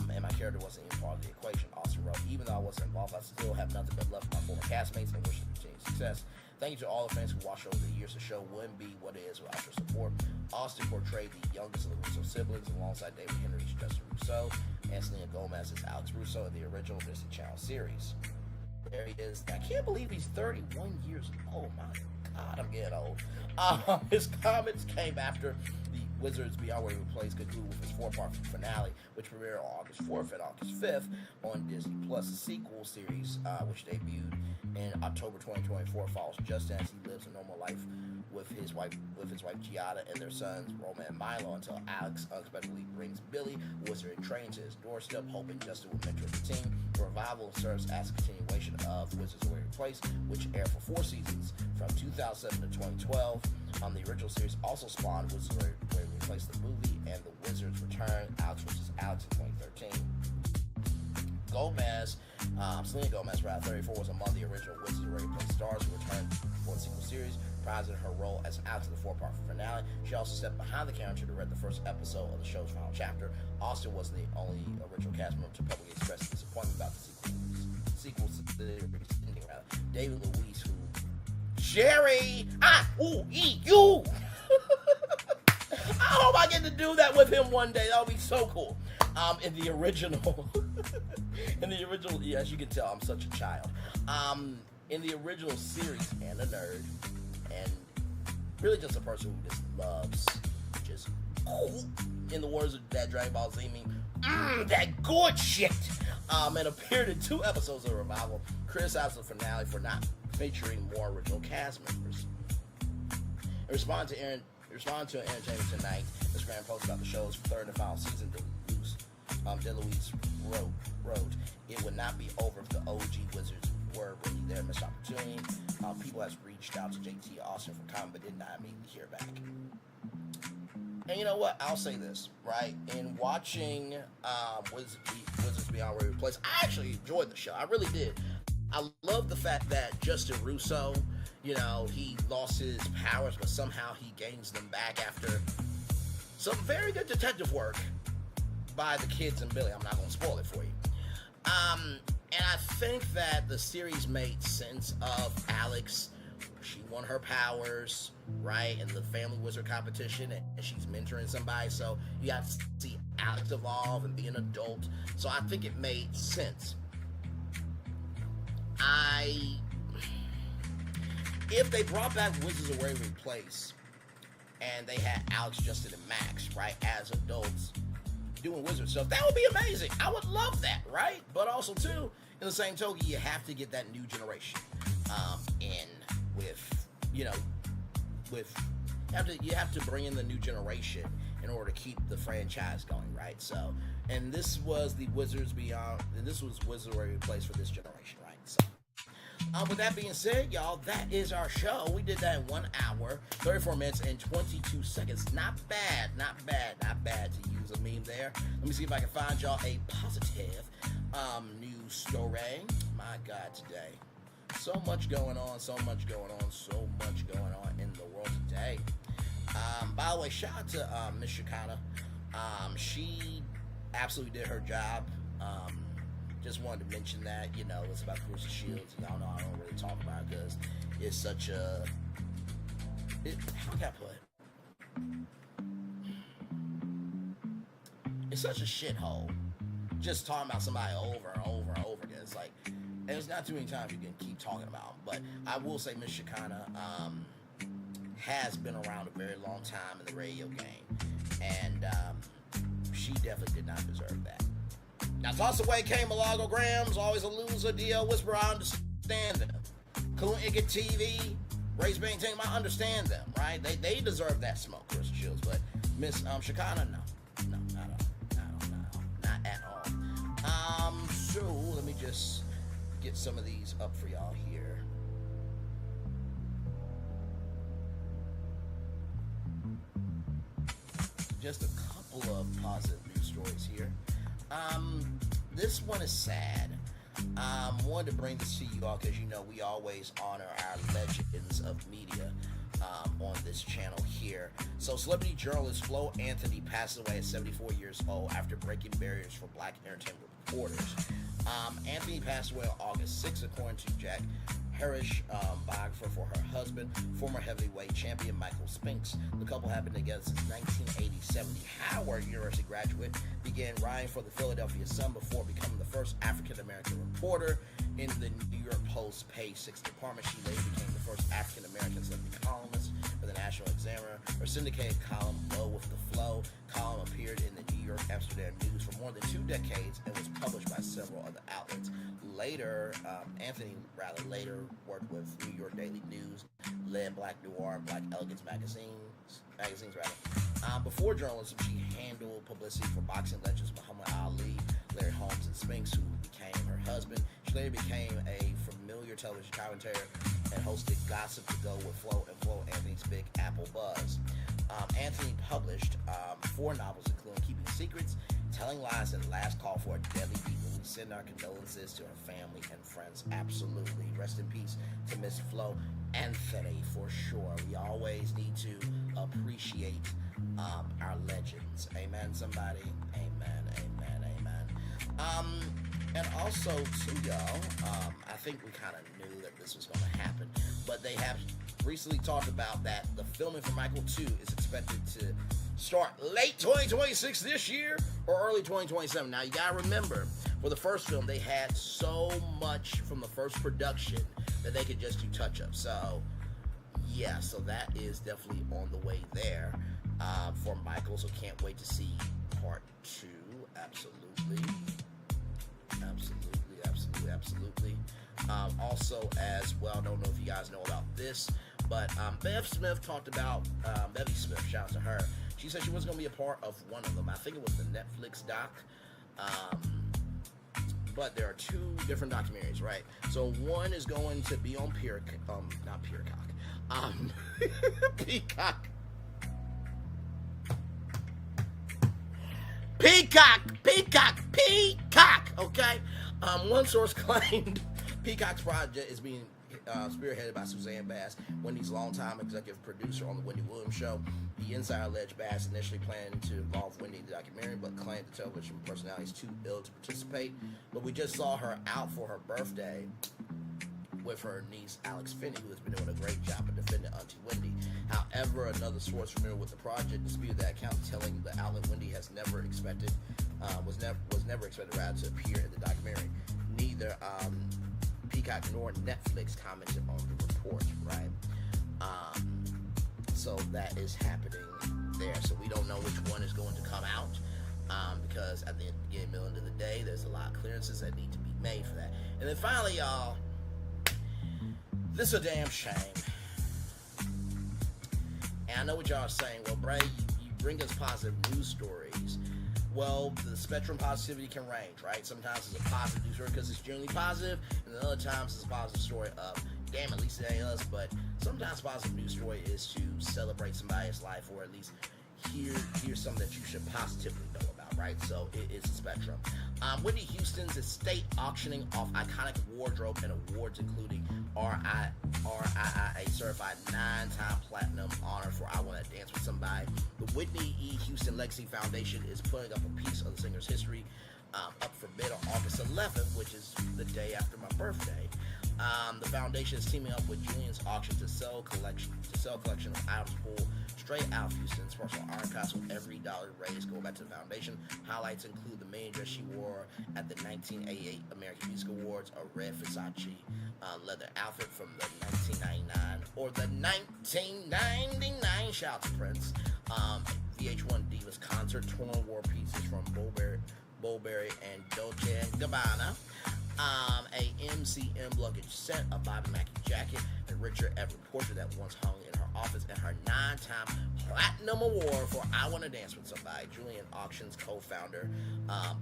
And my character wasn't even part of the equation. Austin wrote, even though I wasn't involved, I still have nothing but love for my former castmates and wish them continued success. Thank you to all the fans who watched over the years. The show wouldn't be what it is without your support. Austin portrayed the youngest of the Russo siblings alongside David Henry's Justin Russo and Selena Gomez's Alex Russo in the original Disney Channel series. There he is. I can't believe he's 31 years old. Oh my God, I'm getting old. His comments came after the Wizards Beyond Waverly Place concluded with his 4-part finale, which premiered on August 4th and August 5th on Disney Plus. The sequel series, which debuted in October 2024, follows Justin as he lives a normal life with his wife Giada and their sons Roman and Milo until Alex unexpectedly brings Billy, a wizard in training, to his doorstep, hoping Justin will mentor the team. The revival serves as a continuation of Wizards of Waverly Place, which aired for 4 seasons from 2007 to 2012. The original series also spawned Wizards of Waverly Place the movie and The Wizards Return, Alex vs. Alex in 2013. Selena Gomez, 34, was among the original Wizards of Waverly Place stars who returned for the sequel series, prizing her role as Alex in the 4-part finale. She also stepped behind the camera to direct the first episode of the show's final chapter. Austin wasn't the only original cast member to publicly express disappointment about the sequel series. David Luiz, who Jerry, you. I hope I get to do that with him one day. That'll be so cool. In the original, yeah, as you can tell, I'm such a child. In the original series, and a nerd, and really just a person who just loves, just in the words of that Dragon Ball Z meme, that good shit. And appeared in 2 episodes of Revival, criticized the finale for not featuring more original cast members. In response to an Entertainment Tonight, Instagram post about the show's 3rd and final season, DeLuise wrote, it would not be over if the OG Wizards were really their missed opportunity. People has reached out to JT Austin for comment, but did not immediately hear back. And you know what? I'll say this, right? In watching Wizards Beyond Waverly Place, I actually enjoyed the show. I really did. I love the fact that Justin Russo, you know, he lost his powers, but somehow he gains them back after some very good detective work by the kids and Billy. I'm not going to spoil it for you. And I think that the series made sense of Alex. She won her powers, right, in the Family Wizard competition, and she's mentoring somebody, so you got to see Alex evolve and be an adult. So I think it made sense. If they brought back Wizards of Waverly Place and they had Alex, Justin, and Max, right, as adults doing wizard stuff, that would be amazing. I would love that, right? But also, too, in the same token, you have to get that new generation in with, you know, you have to bring in the new generation in order to keep the franchise going, right? So, and this was the Wizards Beyond, and this was Wizards of Waverly Place for this generation, right? So, with that being said, y'all, that is our show. We did that in 1 hour, 34 minutes, and 22 seconds. Not bad to use a meme there. Let me see if I can find y'all a positive news news story. My God, today. So much going on in the world today. By the way, shout out to Miss Shakana. She absolutely did her job. Just wanted to mention that, it's about Cruise Shields. Y'all know I don't really talk about it because it's such a... how can I put it? It's such a shithole. Just talking about somebody over and over and over again. It's like, and there's not too many times you can keep talking about them. But I will say Miss Shakana has been around a very long time in the radio game. And she definitely did not deserve that. Now, toss away K. Malagograms, always a loser, DL Whisper, I understand them. Cool Icket TV, Race Maintain, I understand them, right? They deserve that smoke, Chris Shields. But Miss Shakana, no, not at all. So let me just get some of these up for y'all here. Just a couple of positive news stories here. This one is sad. Wanted to bring this to you all because we always honor our legends of media on this channel here. So celebrity journalist Flo Anthony passes away at 74 years old after breaking barriers for black entertainment reporters. Anthony passed away on August 6th, according to Jack Harris, biographer for her husband, former heavyweight champion Michael Spinks. The couple had been together since 1987. The Howard University graduate began writing for the Philadelphia Sun before becoming the first African-American reporter in the New York Post Page 6 department. She later became the first African-American celebrity columnist for the National Examiner. Her syndicated column, Blow with the Flow column, appeared in the New York Amsterdam News for more than 2 decades and was published by several other outlets. Anthony later worked with New York Daily News, led Black Noir and Black Elegance magazines. Before journalism, she handled publicity for boxing legends Muhammad Ali, Larry Holmes, and Spinks, who became her husband. She later became a familiar television commentator and hosted Gossip to Go with Flo and Flo Anthony's Big Apple Buzz. Anthony published 4 novels, including Keeping Secrets, Telling Lies, and Last Call for a Deadly Beat. We send our condolences to her family and friends. Absolutely. Rest in peace to Miss Flo Anthony for sure. We always need to appreciate our legends. Amen, somebody. Amen, amen, amen. And also, too, y'all, I think we kind of knew that this was going to happen, but they have recently talked about that the filming for Michael 2 is expected to start late 2026 this year or early 2027. Now, you got to remember, for the first film, they had so much from the first production that they could just do touch-ups. So, yeah, so that is definitely on the way there for Michael. So can't wait to see part 2. Absolutely. Also, as well, I don't know if you guys know about this, but Bev Smith talked about, Bevy Smith, shout out to her. She said she was going to be a part of one of them. I think it was the Netflix doc. But there are 2 different documentaries, right? So one is going to be on Peacock, okay? One source claimed Peacock's project is being spearheaded by Suzanne Bass, Wendy's longtime executive producer on the Wendy Williams Show. The insider alleged Bass initially planned to involve Wendy in the documentary, but claimed the television personality is too ill to participate. But we just saw her out for her birthday with her niece Alex Finney, who has been doing a great job of defending Auntie Wendy. However, another source familiar with the project disputed that account, telling the outlet Wendy was never expected to appear in the documentary. Neither Peacock nor Netflix commented on the report, right? So that is happening there. So we don't know which one is going to come out because at the middle of the day, there's a lot of clearances that need to be made for that. And then finally, y'all, this is a damn shame. And I know what y'all are saying. Well, Bray, you bring us positive news stories. Well, the spectrum positivity can range, right? Sometimes it's a positive news story because it's generally positive, and then other times it's a positive story of, damn, at least it ain't us. But sometimes positive news story is to celebrate somebody's life, or at least hear something that you should positively know about, right? So it's a spectrum. Whitney Houston's estate auctioning off iconic wardrobe and awards, including RIAA certified 9-time platinum honor for I Want to Dance with Somebody. The Whitney E. Houston Legacy Foundation is putting up a piece of the singer's history up for bid on August 11th, which is the day after my birthday. The foundation is teaming up with Julian's Auction to sell a collection of items pulled straight out of Houston's personal iron castle. Every dollar raised go back to the foundation. Highlights include the main dress she wore at the 1988 American Music Awards, a red Versace leather outfit from the 1999 or the 1999 shout out to Prince. VH1 Divas concert, torn war pieces from Burberry and Dolce & Gabbana. A MCM luggage set, a Bobby Mackey jacket, and Richard Everett portrait that once hung in her office, and her 9-time platinum award for I Want to Dance with Somebody. Julian Auction's co-founder,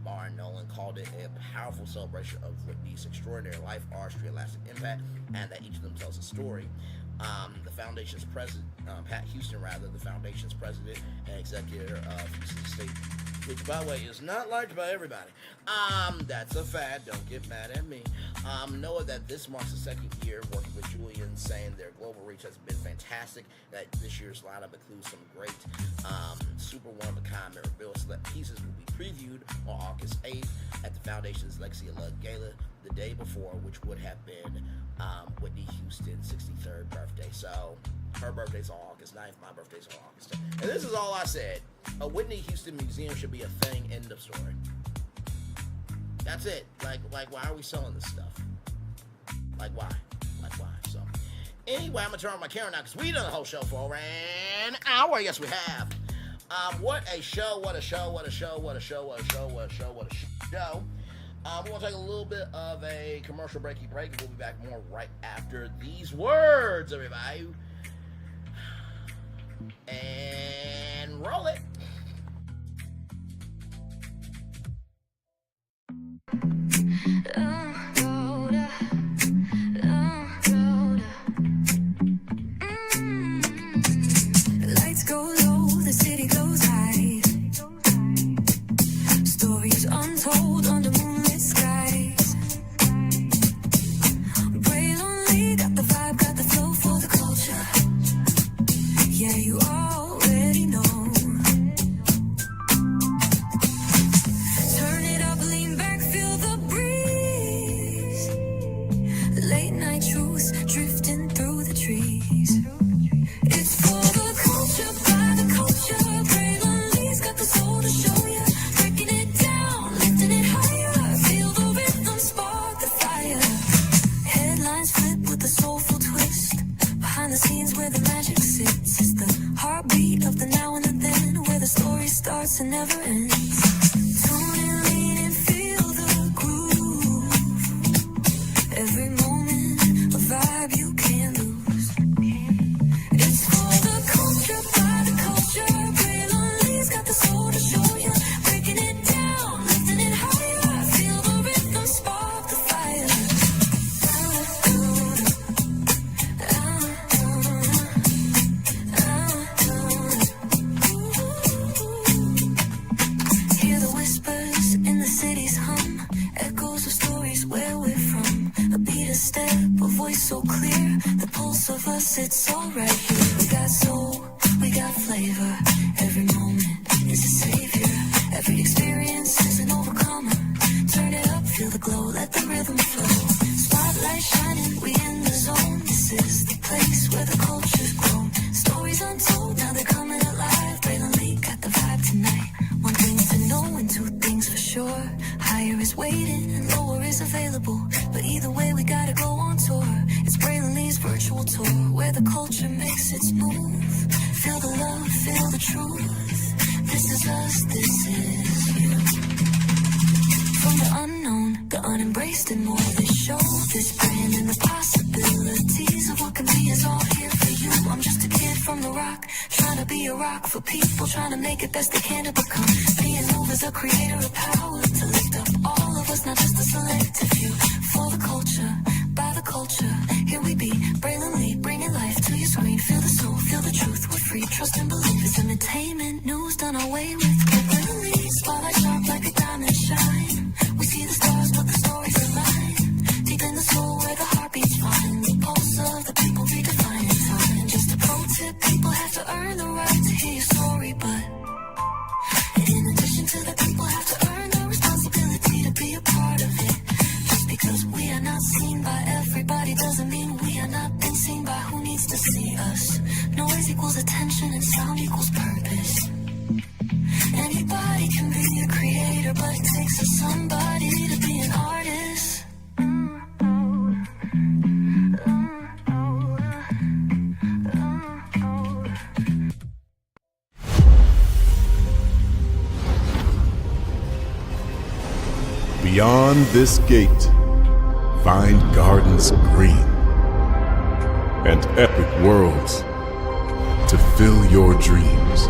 Barn Nolan, called it a powerful celebration of Whitney's extraordinary life, artistry, and lasting impact, and that each of them tells a story. The foundation's president, Pat Houston, the foundation's president and executive of Houston State, which, by the way, is not liked by everybody. That's a fact. Don't get mad at me. Know that this marks the second year working with Julian, saying their global reach has been fantastic. That this year's lineup includes some great super one-of-a-kind memorabilia. Select pieces will be previewed on August 8th at the Foundation's Legacy of Love Gala the day before, which would have been Whitney Houston's 63rd birthday. So her birthday's on August 9th, my birthday's on August 10th. And this is all I said. A Whitney Houston museum should be a thing, end of story. That's it. Like, why are we selling this stuff? Like, why? So, anyway, I'm going to turn on my camera now because we've done the whole show for an hour. Yes, we have. What a show, what a show, what a show, what a show, what a show, what a show, what a show. We're going to take a little bit of a commercial break, and we'll be back more right after these words, everybody. And roll it. Lights go low, the city goes high. Stories untold under moonlit skies. Braille only got the vibe, got the flow for the culture. Yeah, you already know. Turn it up, lean back, feel the breeze. Late night truths drifting through the trees. It's for the culture, by the culture. Braille only's got the soul to show you. Breaking it down, lifting it higher. Feel the rhythm, spark the fire. Headlines flip with a soulful twist. Behind the scenes where the magic sits. It's the heartbeat of the now and the then, where the story starts and never ends. Tune in, lean and feel the groove. Every moment, a vibe you can't lose. It's for the culture, by the culture. Braille only's got the soul to show you. Breaking it down, lifting it higher. Feel the rhythm, spark the fire. Hear the whispers in the city's hum. Echoes of stories where we're from. A beat, a step, a voice so clear. The pulse of us, it's all right here. We got soul, we got flavor. Every moment is a savior. Every experience is an overcomer. Turn it up, feel the glow, let the rhythm flow. Spotlight shining, we in the zone. This is the place where the culture's grown. Stories untold, now they're coming alive. Braille Lee got the vibe tonight. One thing to know and two things for sure. Higher is waiting and lower is available. But either way, we gotta go on tour. It's Braille Lee's virtual tour, where the culture makes its move. Feel the love, feel the truth. This is us, this is you. From the unknown, the unembraced and more. This show, this brand and the possibilities of what can be is all here for you. I'm just a kid from the rock, trying to be a rock for people, trying to make it best they can to become. Being over's a creator of power to lift up all of us, not just a selective few. For the culture, by the culture, here we be. Braille Lee, bringing life to your screen. Feel the soul, feel the truth. We're free, trust and believe. It's entertainment news done away with. Braille Lee, spotlight. everybody doesn't mean we are not being seen by who needs to see us. Noise equals attention and sound equals purpose. Anybody can be a creator, but it takes a somebody to be an artist. Beyond this gate, find gardens green and epic worlds to fill your dreams.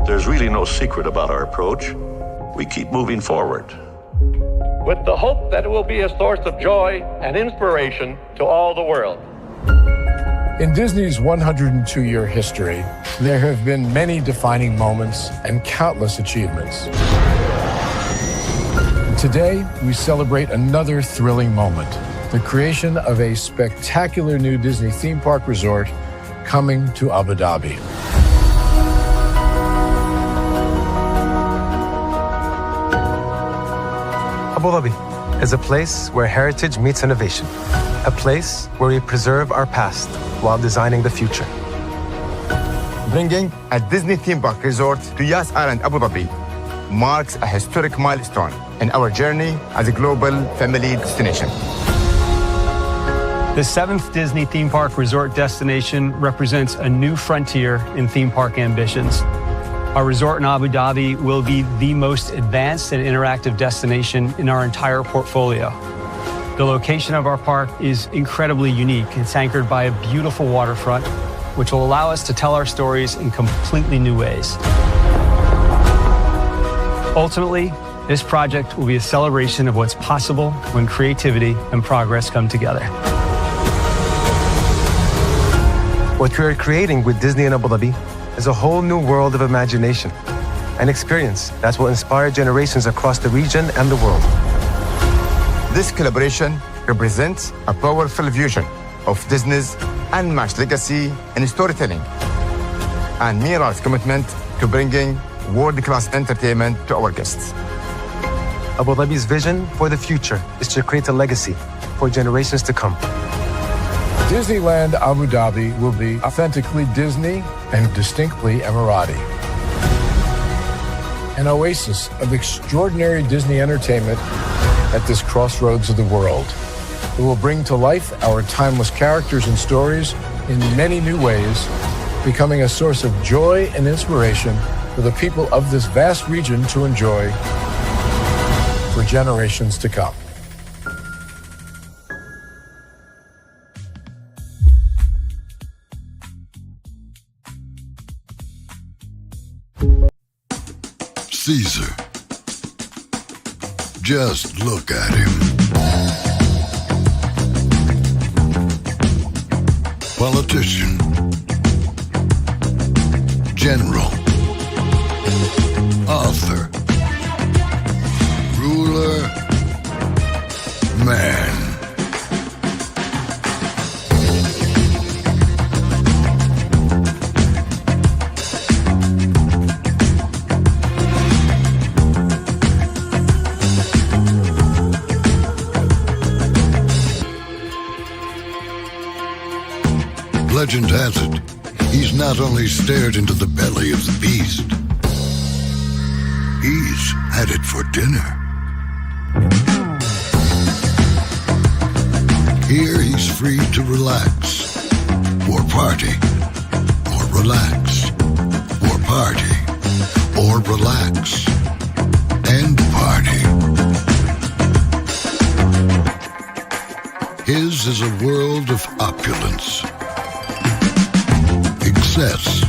There's really no secret about our approach. We keep moving forward, with the hope that it will be a source of joy and inspiration to all the world. In Disney's 102-year history, there have been many defining moments and countless achievements. Today, we celebrate another thrilling moment, the creation of a spectacular new Disney theme park resort coming to Abu Dhabi. Abu Dhabi is a place where heritage meets innovation, a place where we preserve our past while designing the future. Bringing a Disney theme park resort to Yas Island, Abu Dhabi marks a historic milestone in our journey as a global family destination. The 7th Disney theme park resort destination represents a new frontier in theme park ambitions. Our resort in Abu Dhabi will be the most advanced and interactive destination in our entire portfolio. The location of our park is incredibly unique. It's anchored by a beautiful waterfront, which will allow us to tell our stories in completely new ways. Ultimately, this project will be a celebration of what's possible when creativity and progress come together. What we are creating with Disney in Abu Dhabi is a whole new world of imagination, an experience that will inspire generations across the region and the world. This collaboration represents a powerful fusion of Disney's unmatched legacy in storytelling and Miral's commitment to bringing world-class entertainment to our guests. Abu Dhabi's vision for the future is to create a legacy for generations to come. Disneyland Abu Dhabi will be authentically Disney and distinctly Emirati. An oasis of extraordinary Disney entertainment at this crossroads of the world. It will bring to life our timeless characters and stories in many new ways, becoming a source of joy and inspiration for the people of this vast region to enjoy for generations to come. Caesar. Just look at him. Politician. General. Author. Ruler. Man. Legend has it, he's not only stared into the belly of the beast, he's had it for dinner. Here he's free to relax, or party, or relax, or party, or relax, and party. His is a world of opulence, excess,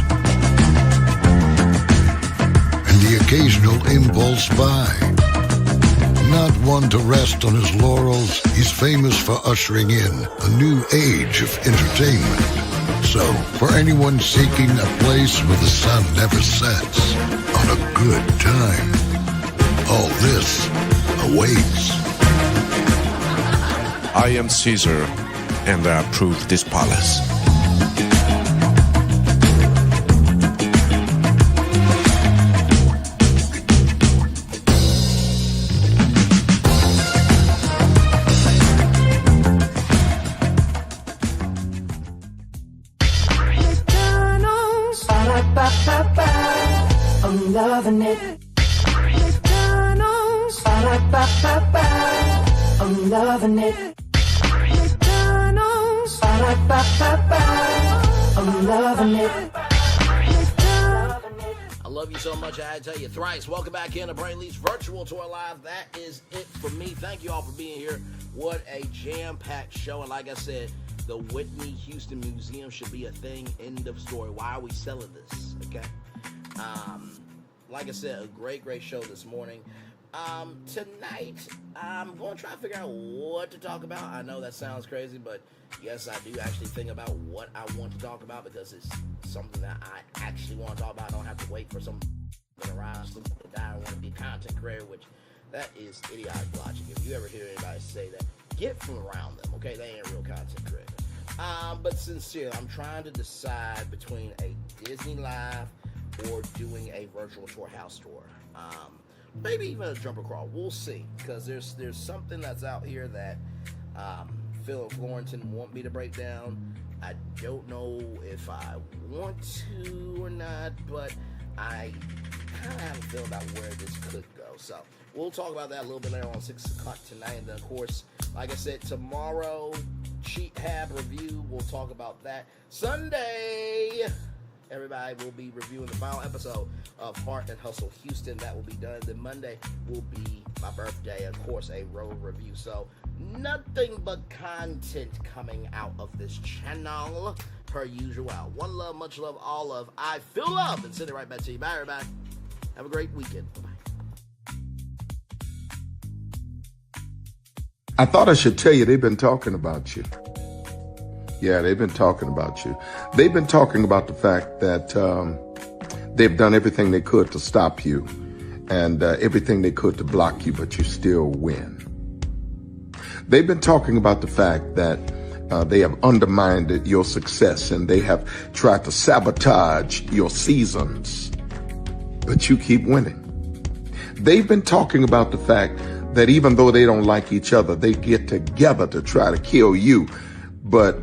and the occasional impulse buy. Not one to rest on his laurels, he's famous for ushering in a new age of entertainment. So, for anyone seeking a place where the sun never sets on a good time, all this awaits. I am Caesar, and I approve this palace. I'm loving it. McDonald's. I'm loving it. McDonald's. I'm loving it. I love you so much, I had to tell you thrice. Welcome back in to Brainley's Virtual Tour Live. That is it for me. Thank you all for being here. What a jam-packed show. And like I said, the Whitney Houston Museum should be a thing. End of story. Why are we selling this? Okay. Like I said, a great show this morning. Tonight, I'm going to try to figure out what to talk about. I know that sounds crazy, but yes, I do actually think about what I want to talk about because it's something that I actually want to talk about. I don't have to wait for something to arise. I want to be a content creator, which that is idiotic logic. If you ever hear anybody say that, get from around them, okay? They ain't a real content creator. But sincerely, I'm trying to decide between a Disney Live or doing a virtual tour house tour. Maybe even a jumper crawl. We'll see. Because there's something that's out here that Phil Florentin want me to break down. I don't know if I want to or not, but I kind of have a feeling about where this could go. So we'll talk about that a little bit later on 6 o'clock tonight. And then, of course, like I said, tomorrow, Cheat Hab review. We'll talk about that. Sunday, everybody will be reviewing the final episode of Heart and Hustle Houston. That will be done. Then Monday will be my birthday, of course, a road review. So nothing but content coming out of this channel. per usual. One love, much love, all love. I feel love and send it right back to you. Bye, everybody. Have a great weekend. Bye-bye. I thought I should tell you they've been talking about you. Yeah, they've been talking about you. They've been talking about the fact that they've done everything they could to stop you and everything they could to block you, but you still win. They've been talking about the fact that they have undermined your success and they have tried to sabotage your seasons, but you keep winning. They've been talking about the fact that even though they don't like each other, they get together to try to kill you, but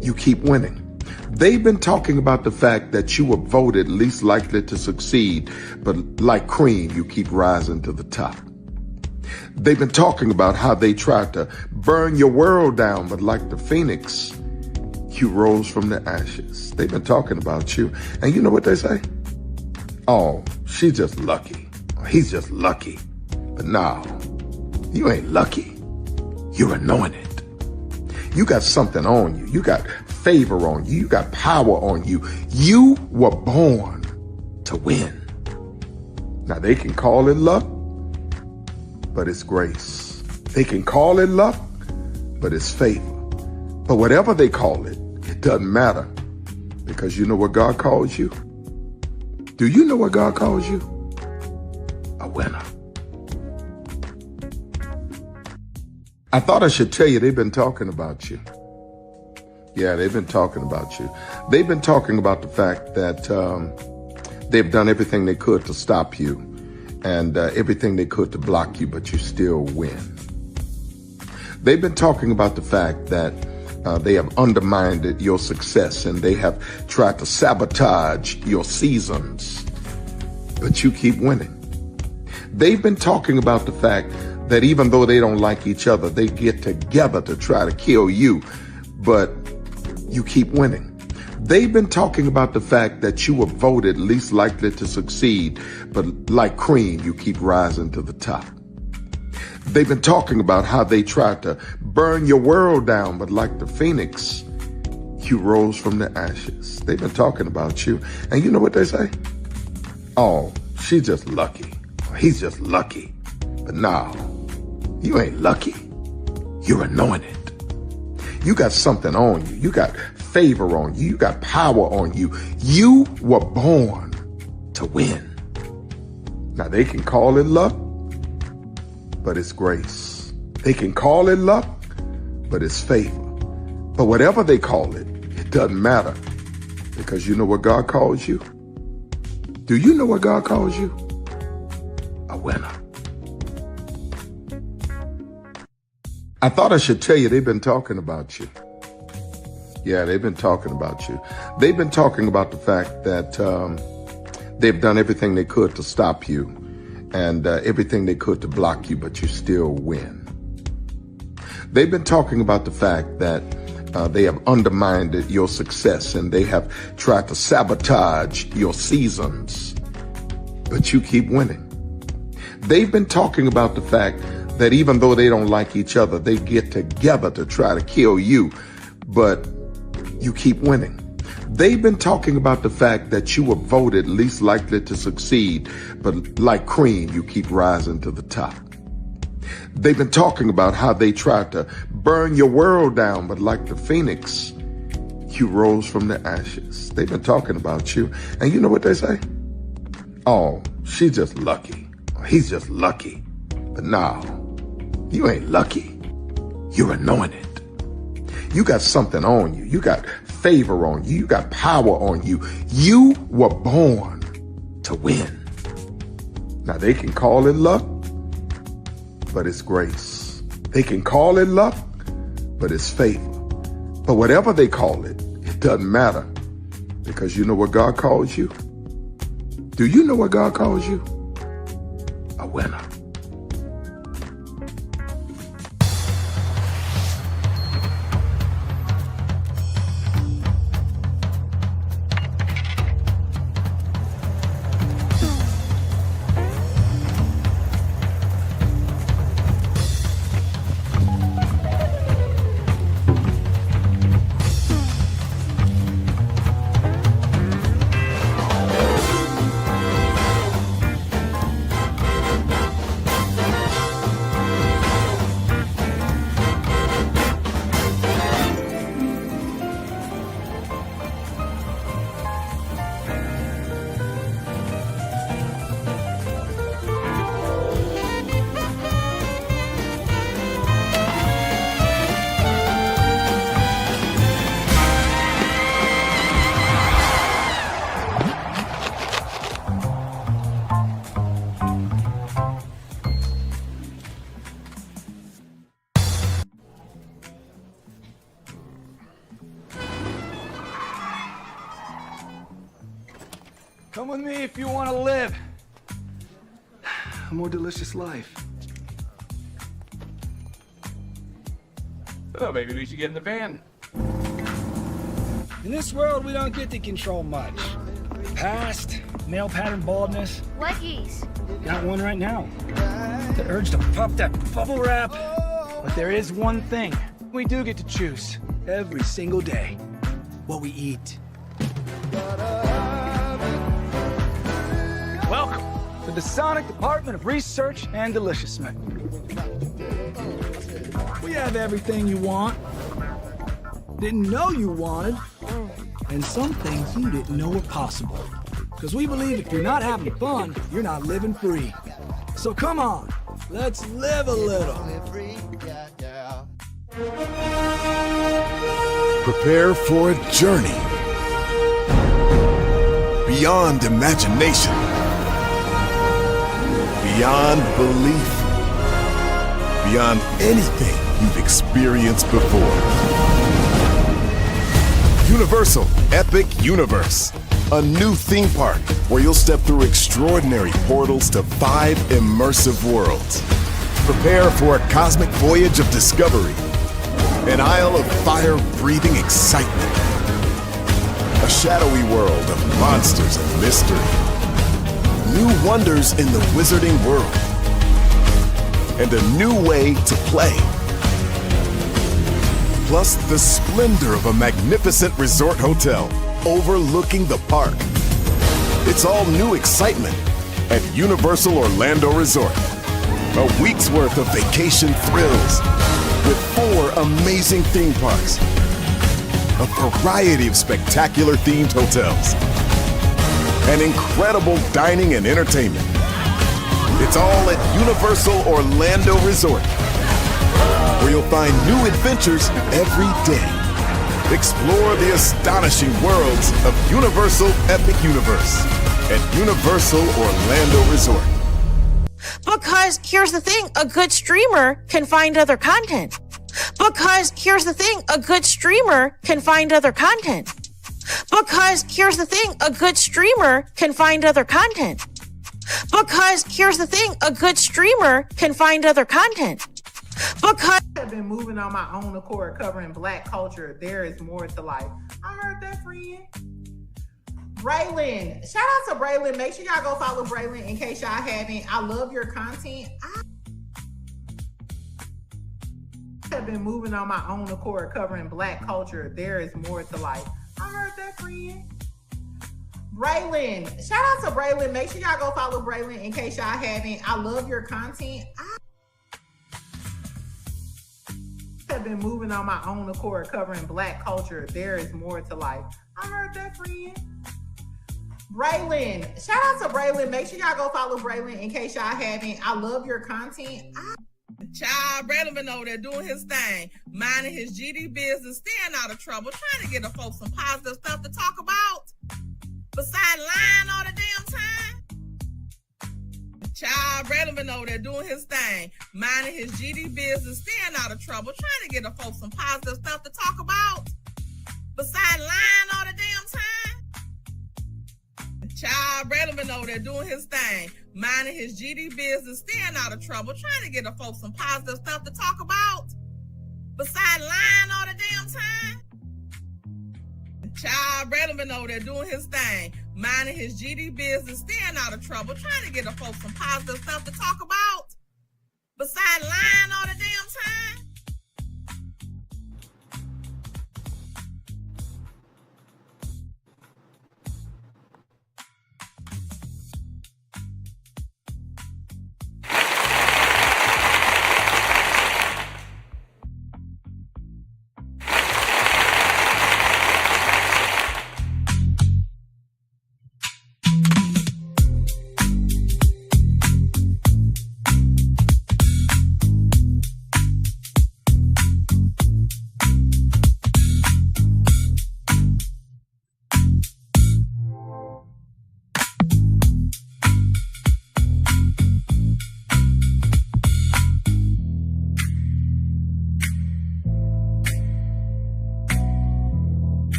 you keep winning. They've been talking about the fact that you were voted least likely to succeed, but like cream, you keep rising to the top. They've been talking about how they tried to burn your world down, but like the phoenix, you rose from the ashes. They've been talking about you, and you know what they say? Oh, she's just lucky. He's just lucky. But no, you ain't lucky. You're anointed. You got something on you. You got favor on you. You got power on you. You were born to win. Now they can call it luck, but it's grace. They can call it luck, but it's favor. But whatever they call it, it doesn't matter, because you know what God calls you? Do you know what God calls you? A winner. I thought I should tell you they've been talking about you. Yeah, they've been talking about you. They've been talking about the fact that they've done everything they could to stop you and everything they could to block you, but you still win. They've been talking about the fact that they have undermined your success and they have tried to sabotage your seasons, but you keep winning. They've been talking about the fact that even though they don't like each other, they get together to try to kill you, but you keep winning. They've been talking about the fact that you were voted least likely to succeed, but like cream, you keep rising to the top. They've been talking about how they tried to burn your world down, but like the phoenix, you rose from the ashes. They've been talking about you, and you know what they say? Oh, she's just lucky. He's just lucky. But no, you ain't lucky. You're anointed. You got something on you. You got favor on you. You got power on you. You were born to win. Now they can call it luck, but it's grace. They can call it luck, but it's favor. But whatever they call it, it doesn't matter, because you know what God calls you? Do you know what God calls you? A winner. I thought I should tell you they've been talking about you. Yeah, they've been talking about you. They've been talking about the fact that they've done everything they could to stop you and everything they could to block you, but you still win. They've been talking about the fact that they have undermined your success and they have tried to sabotage your seasons, but you keep winning. They've been talking about the fact that even though they don't like each other, they get together to try to kill you, but you keep winning. They've been talking about the fact that you were voted least likely to succeed, but like cream, you keep rising to the top. They've been talking about how they tried to burn your world down, but like the phoenix, you rose from the ashes. They've been talking about you, and you know what they say? Oh, she's just lucky. He's just lucky. But no, you ain't lucky. You're anointed. You got something on you. You got favor on you. You got power on you. You were born to win. Now they can call it luck, but it's grace. They can call it luck, but it's favor. But whatever they call it, it doesn't matter, because you know what God calls you? Do you know what God calls you? A winner. Come with me if you want to live a more delicious life. Oh, maybe we should get in the van. In this world, we don't get to control much. Past, male pattern baldness. Leggies. Got one right now. The urge to puff that bubble wrap. But there is one thing we do get to choose every single day. What we eat. Welcome to the Sonic Department of Research and Deliciousment. We have everything you want, didn't know you wanted, and some things you didn't know were possible. Because we believe if you're not having fun, you're not living free. So come on, let's live a little. Prepare for a journey beyond imagination, beyond belief, beyond anything you've experienced before. Universal Epic Universe, a new theme park where you'll step through extraordinary portals to 5 immersive worlds. Prepare for a cosmic voyage of discovery, an isle of fire-breathing excitement, a shadowy world of monsters and mystery, new wonders in the wizarding world, and a new way to play. Plus the splendor of a magnificent resort hotel overlooking the park. It's all new excitement at Universal Orlando Resort. A week's worth of vacation thrills with 4 amazing theme parks, a variety of spectacular themed hotels, and incredible dining and entertainment. It's all at Universal Orlando Resort, where you'll find new adventures every day. Explore the astonishing worlds of Universal Epic Universe at Universal Orlando Resort. Because here's the thing, a good streamer can find other content. Because here's the thing, a good streamer can find other content. Because here's the thing, a good streamer can find other content. Because here's the thing, a good streamer can find other content. Because I've been moving on my own accord, covering Black culture. There is more to life. I heard that, friend. Braylon, shout out to Braylon. Make sure y'all go follow Braylon in case y'all haven't. I love your content. I have been moving on my own accord, covering Black culture. There is more to life. I heard that, friend. Braylon, shout out to Braylon. Make sure y'all go follow Braylon in case y'all haven't. I love your content. I have been moving on my own accord, covering Black culture. There is more to life. I heard that, friend. Braylon, shout out to Braylon. Make sure y'all go follow Braylon in case y'all haven't. I love your content. Child, Braylon been over there doing his thing, minding his GD business, staying out of trouble, trying to get the folks some positive stuff to talk about. Besides lying all the damn time. Child, Braylon been over there doing his thing, minding his GD business, staying out of trouble, trying to get the folks some positive stuff to talk about. Besides lying all the damn time. Child, Braylon been over there doing his thing, minding his GD business, staying out of trouble, trying to get the folks some positive stuff to talk about. Besides lying all the damn time. Child, Braylon been over there doing his thing, minding his GD business, staying out of trouble, trying to get the folks some positive stuff to talk about. Besides lying all the damn time.